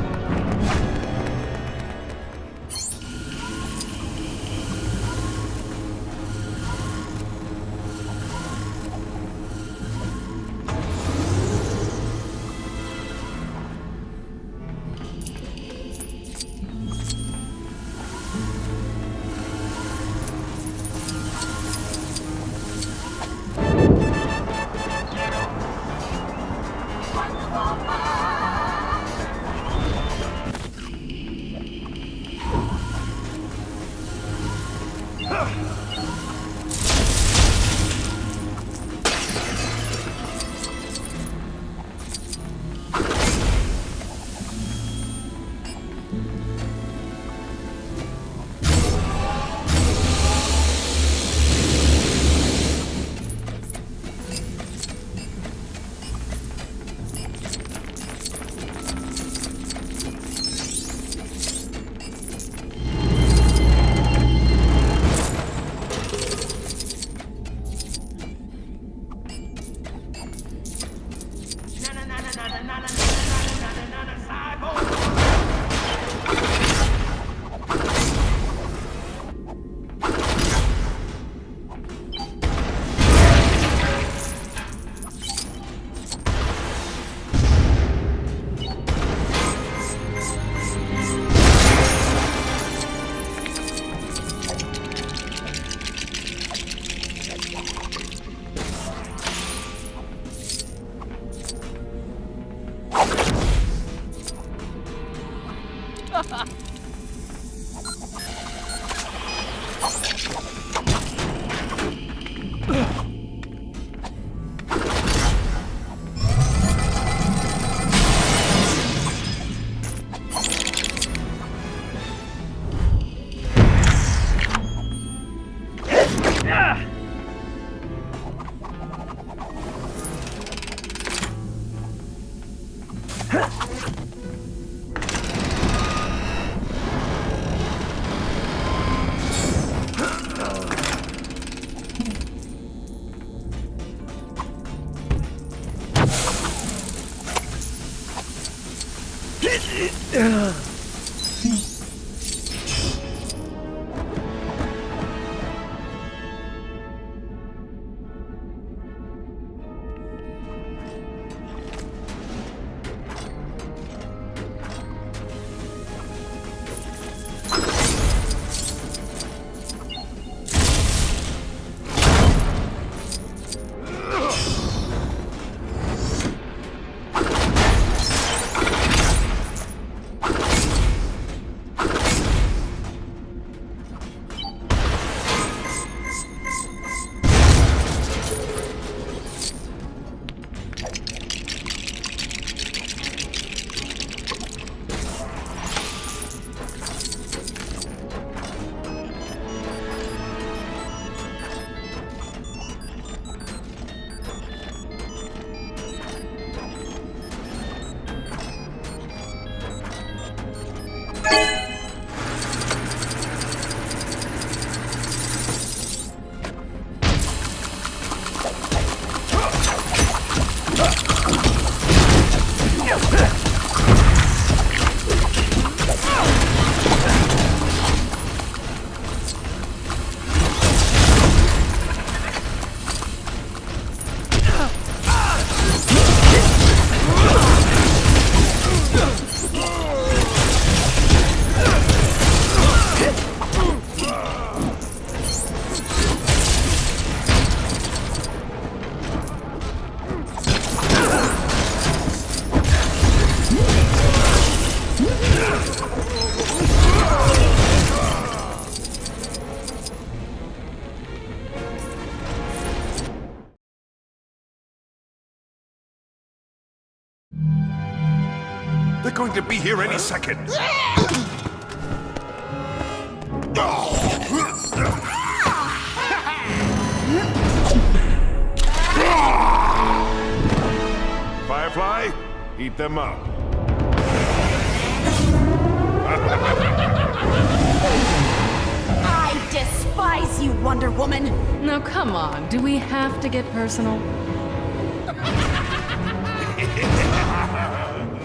going to be here any second. Firefly, eat them up. I despise you, Wonder Woman! Now come on, do we have to get personal?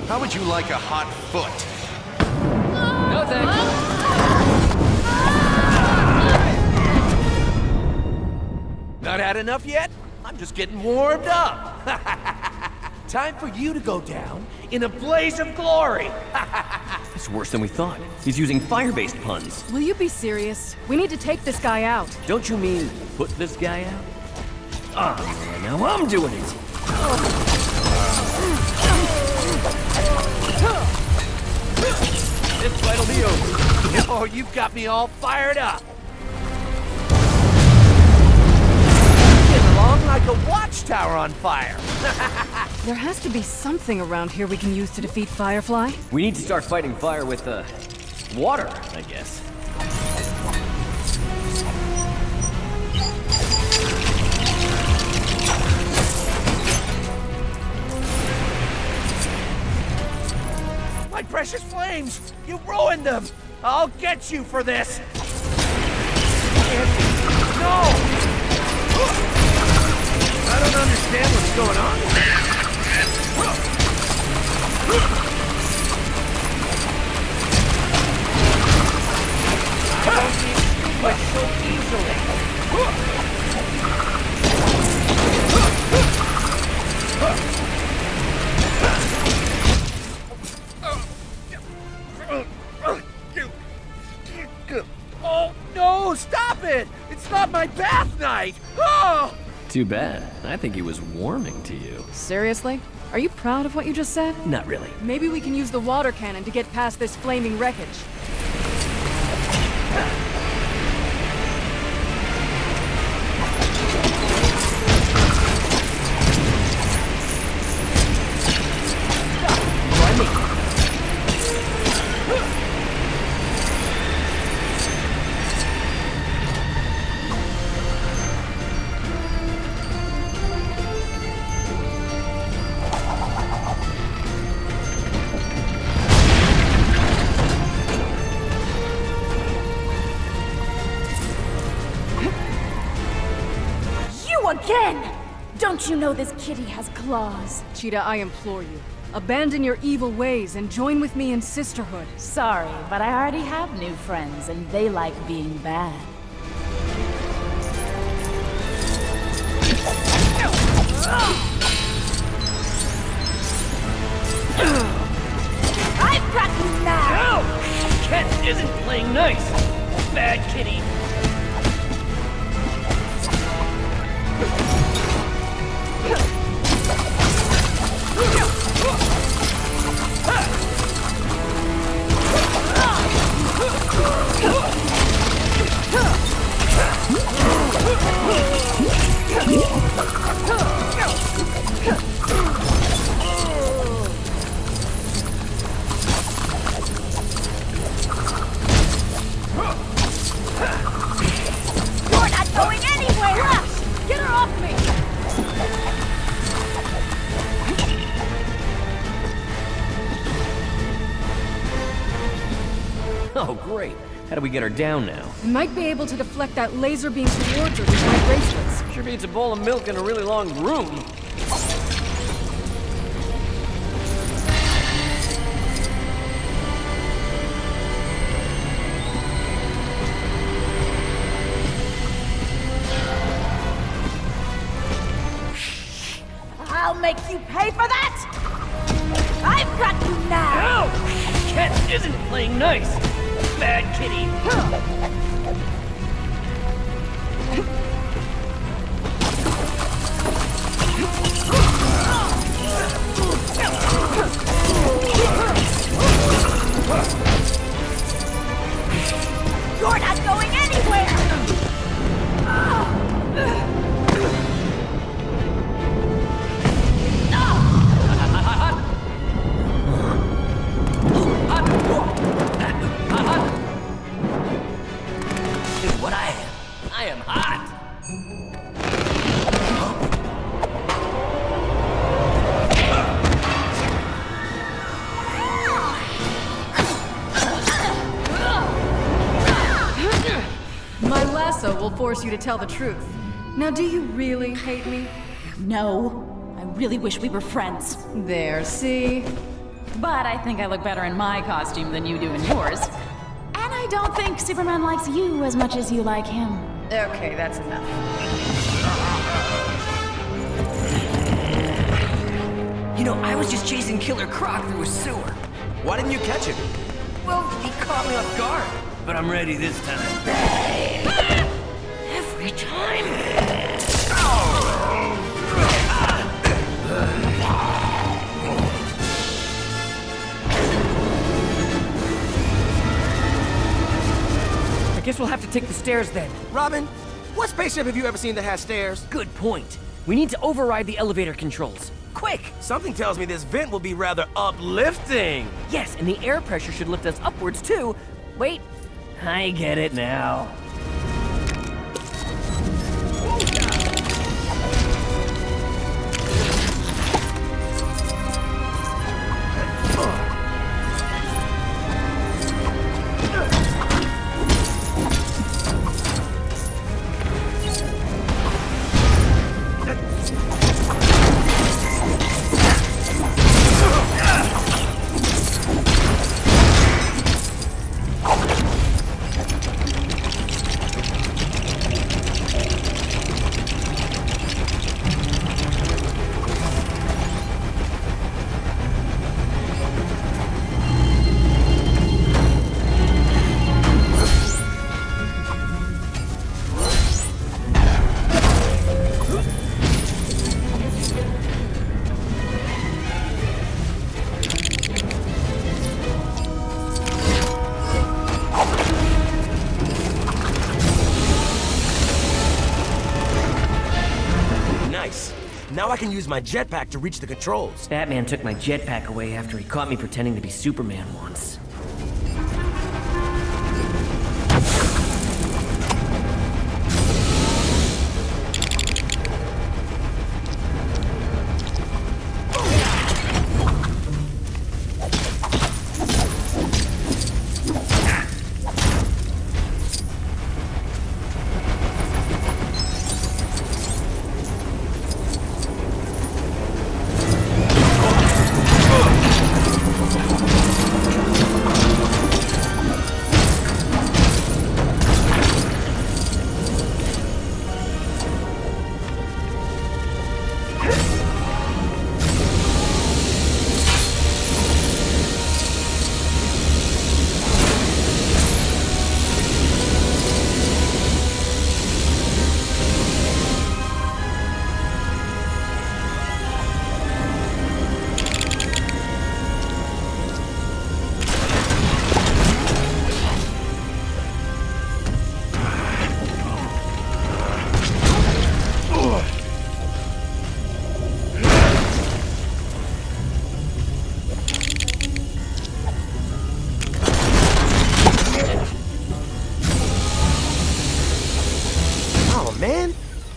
How would you like a hot foot? No thanks. Not had enough yet? I'm just getting warmed up. Time for you to go down in a blaze of glory. It's worse than we thought. He's using fire-based puns. Will you be serious? We need to take this guy out. Don't you mean put this guy out? Ah, now I'm doing it. This fight'll be over. Oh, you've got me all fired up. Getting along like a watchtower on fire. There has to be something around here we can use to defeat Firefly. We need to start fighting fire with, water, I guess. My precious flames! You ruined them! I'll get you for this! No! I don't understand what's going on. I don't need you but so easily. Oh, no! Stop it! It's not my bath night! Oh! Too bad. I think he was warming to you. Seriously? Are you proud of what you just said? Not really. Maybe we can use the water cannon to get past this flaming wreckage. Again! Don't you know this kitty has claws? Cheetah, I implore you. Abandon your evil ways and join with me in sisterhood. Sorry, but I already have new friends, and they like being bad. I've got you now! Ow! Cat isn't playing nice! Bad kitty! You're not going anywhere! Get her off me! Oh, great. How do we get her down now? We might be able to deflect that laser beam towards her with my bracelets. Sure beats a bowl of milk and a really long broom. I'll make you pay for that! I've got you now! Ow! Cat isn't playing nice! Bad kitty! You're not going anywhere! I am hot! My lasso will force you to tell the truth. Now, do you really hate me? No. I really wish we were friends. There, see? But I think I look better in my costume than you do in yours. And I don't think Superman likes you as much as you like him. Okay, that's enough. You know, I was just chasing Killer Croc through a sewer. Why didn't you catch him? Well, he caught me off guard. But I'm ready this time. Every time. I guess we'll have to take the stairs then. Robin, what spaceship have you ever seen that has stairs? Good point. We need to override the elevator controls. Quick! Something tells me this vent will be rather uplifting. Yes, and the air pressure should lift us upwards too. Wait, I get it now. Now I can use my jetpack to reach the controls. Batman took my jetpack away after he caught me pretending to be Superman once.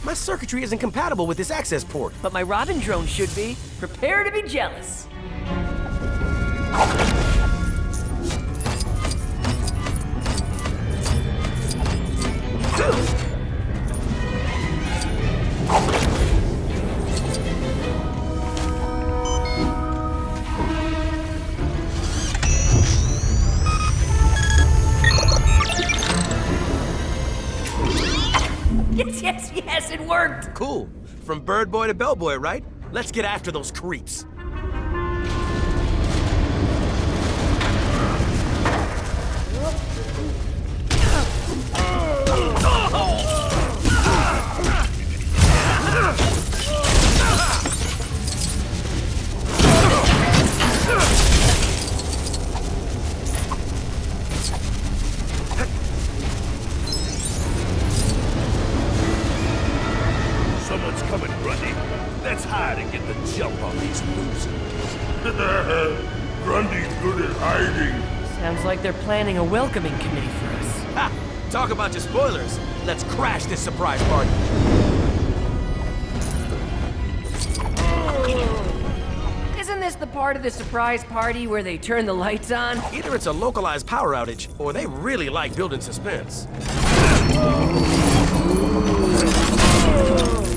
My circuitry isn't compatible with this access port. But my Robin drone should be. Prepare to be jealous. Yes, it worked! Cool. From bird boy to bellboy, right? Let's get after those creeps. Someone's coming, Grundy. Let's hide and get the jump on these losers. Grundy's good at hiding. Sounds like they're planning a welcoming committee for us. Ha! Talk about your spoilers. Let's crash this surprise party. Isn't this the part of the surprise party where they turn the lights on? Either it's a localized power outage, or they really like building suspense.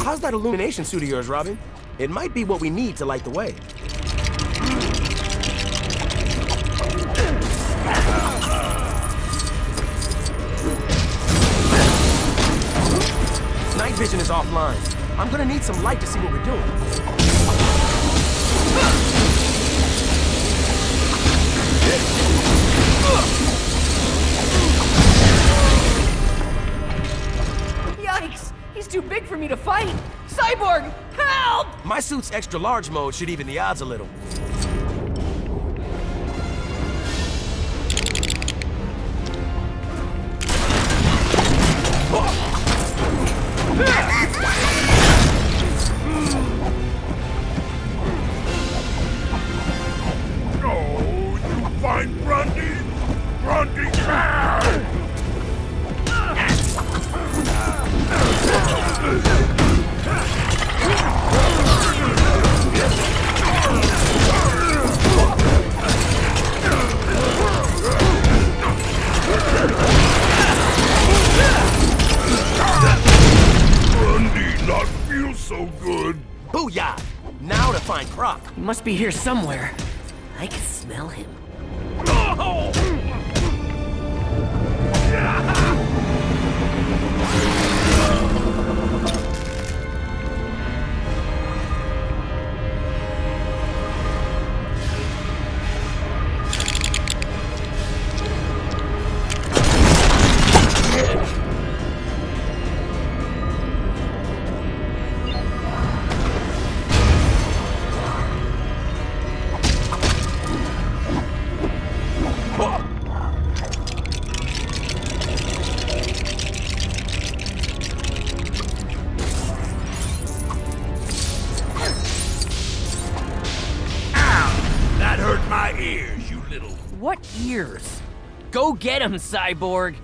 How's that illumination suit of yours, Robin? It might be what we need to light the way. Night vision is offline. I'm gonna need some light to see what we're doing. Yikes! He's too big for me to fight! Cyborg, help! My suit's extra large mode should even the odds a little. Oh, you find Grundy? Grundy bad! Grundy not feel so good. Booyah! Now to find Croc. He must be here somewhere. I can smell him. Oh! That hurt my ears, you little... What ears? Go get him, Cyborg!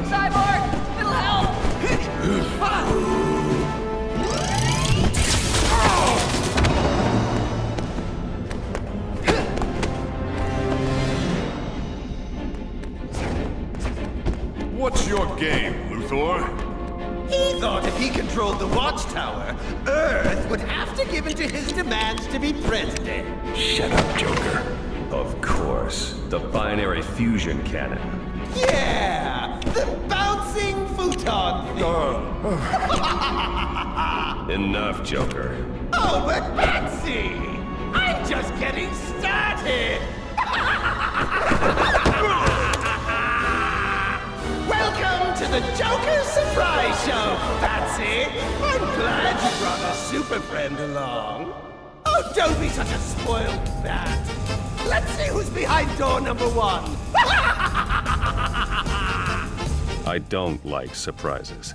Cyborg! It'll help! What's your game, Luthor? He thought if he controlled the Watchtower, Earth would have to give in to his demands to be president. Shut up, Joker. Of course. The binary fusion cannon. Yeah! The bouncing futon thing. Enough, Joker. Oh, but Betsy! I'm just getting started! Welcome to the Joker Surprise Show, Patsy! I'm glad you brought a super friend along. Oh, don't be such a spoiled brat. Let's see who's behind door number 1. I don't like surprises.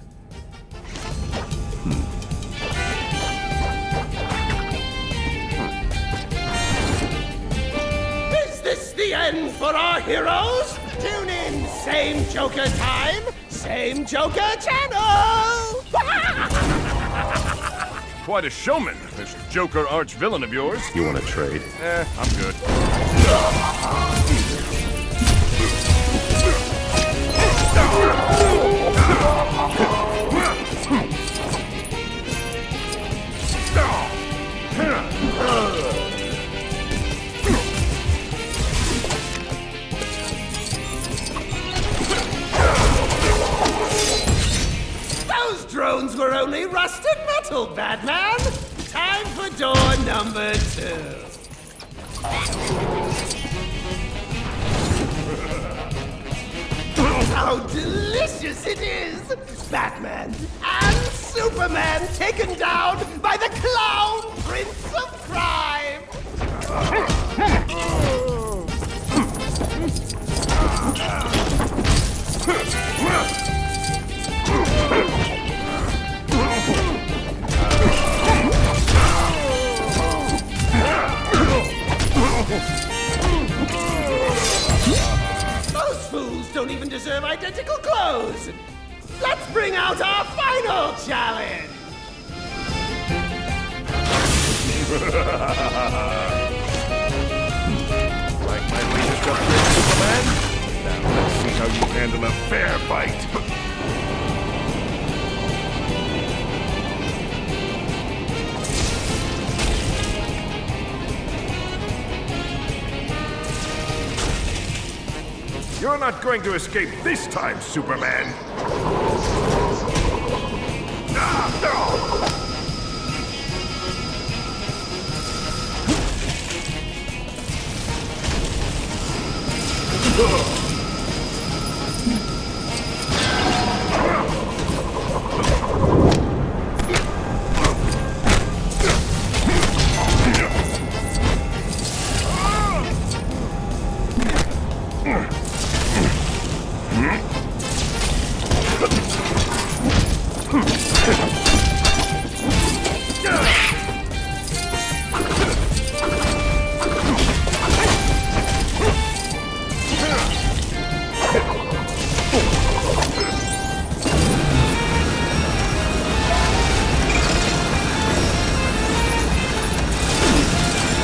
Is this the end for our heroes? Tune in, same Joker time, same Joker channel! Quite a showman, this Joker arch-villain of yours. You want to trade? I'm good. Those drones were only rusted metal, Batman! Time for door number 2. how delicious it is! Batman and Superman taken down by the Clown Prince of Crime! Those fools don't even deserve identical clothes! Let's bring out our final challenge! Like my latest upgrade, Superman? Now let's see how you handle a fair fight. You're not going to escape this time, Superman!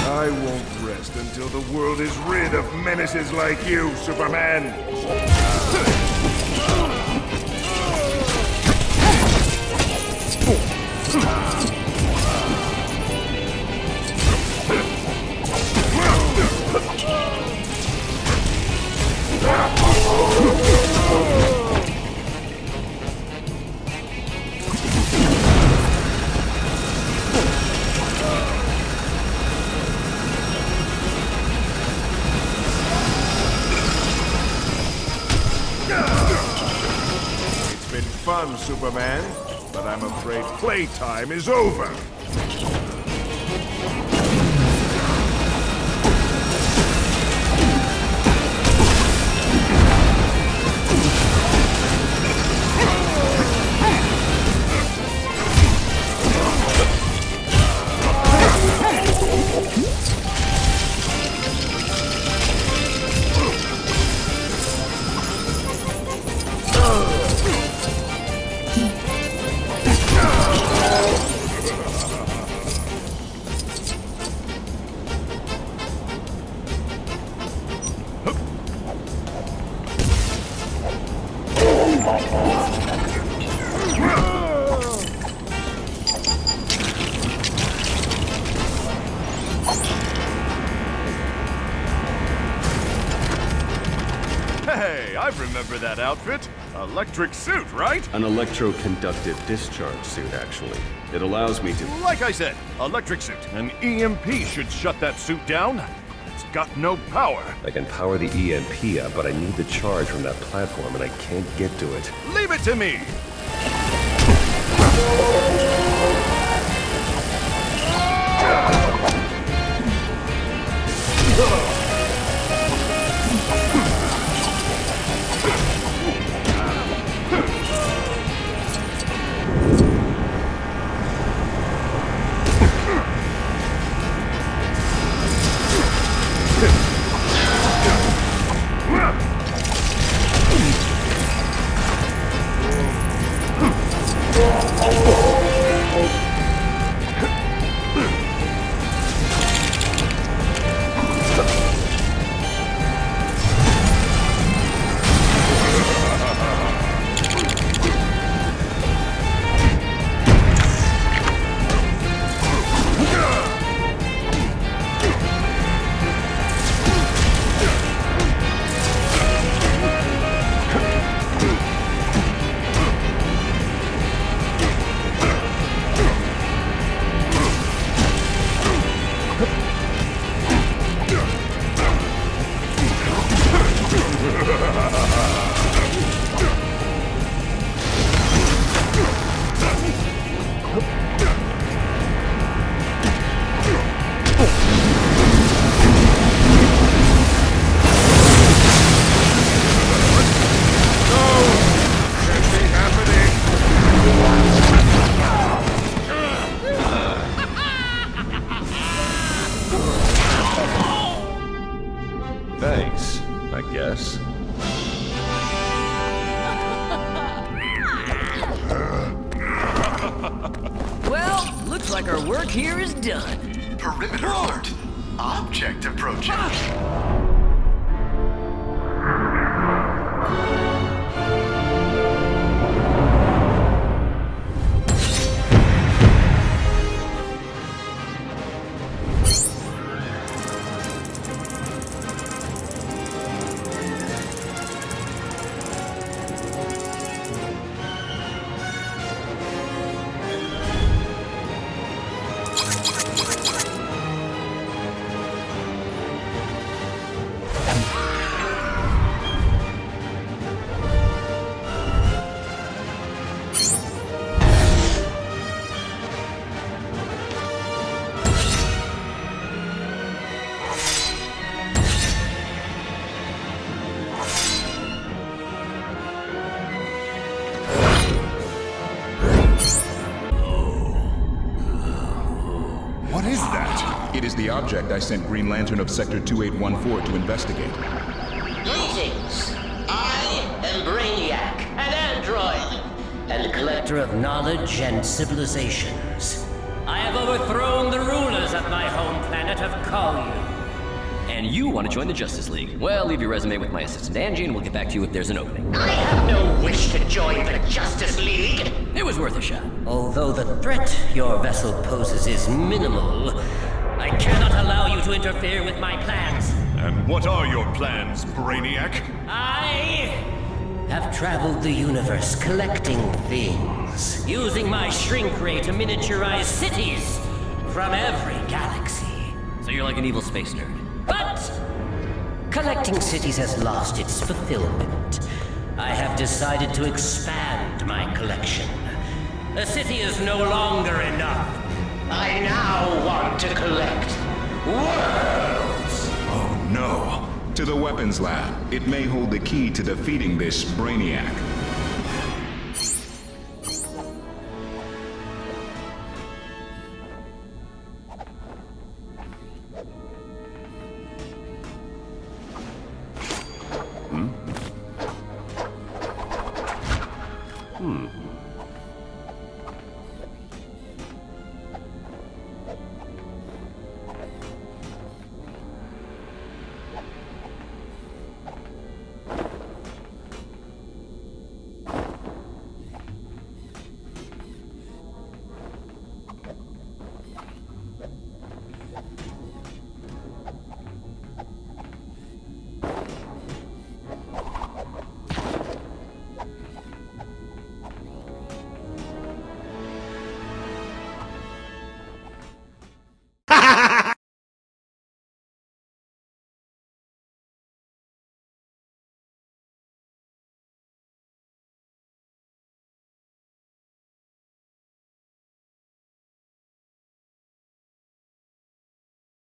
I won't rest until the world is rid of menaces like you, Superman! It's been fun, Superman, but I'm afraid playtime is over. Hey, I remember that outfit. Electric suit, right? An electroconductive discharge suit, actually. It allows me to... Like I said, electric suit. An EMP should shut that suit down. It's got no power. I can power the EMP up, but I need the charge from that platform, and I can't get to it. Leave it to me! guess. Well, looks like our work here is done. Perimeter alert. Object approaching. What is that? It is the object I sent Green Lantern of Sector 2814 to investigate. Greetings. I am Brainiac, an android, and collector of knowledge and civilizations. I have overthrown the rulers of my home planet of Kolu. And you want to join the Justice League? Well, leave your resume with my assistant Angie, and we'll get back to you if there's an opening. I have no wish to join the Justice League. It was worth a shot. Although the threat your vessel poses is minimal, I cannot allow you to interfere with my plans. And what are your plans, Brainiac? I have traveled the universe collecting things, using my shrink ray to miniaturize cities from every galaxy. So you're like an evil space nerd. But collecting cities has lost its fulfillment. I have decided to expand my collection. A city is no longer enough. I now want to collect worlds. Oh no. To the weapons lab. It may hold the key to defeating this Brainiac.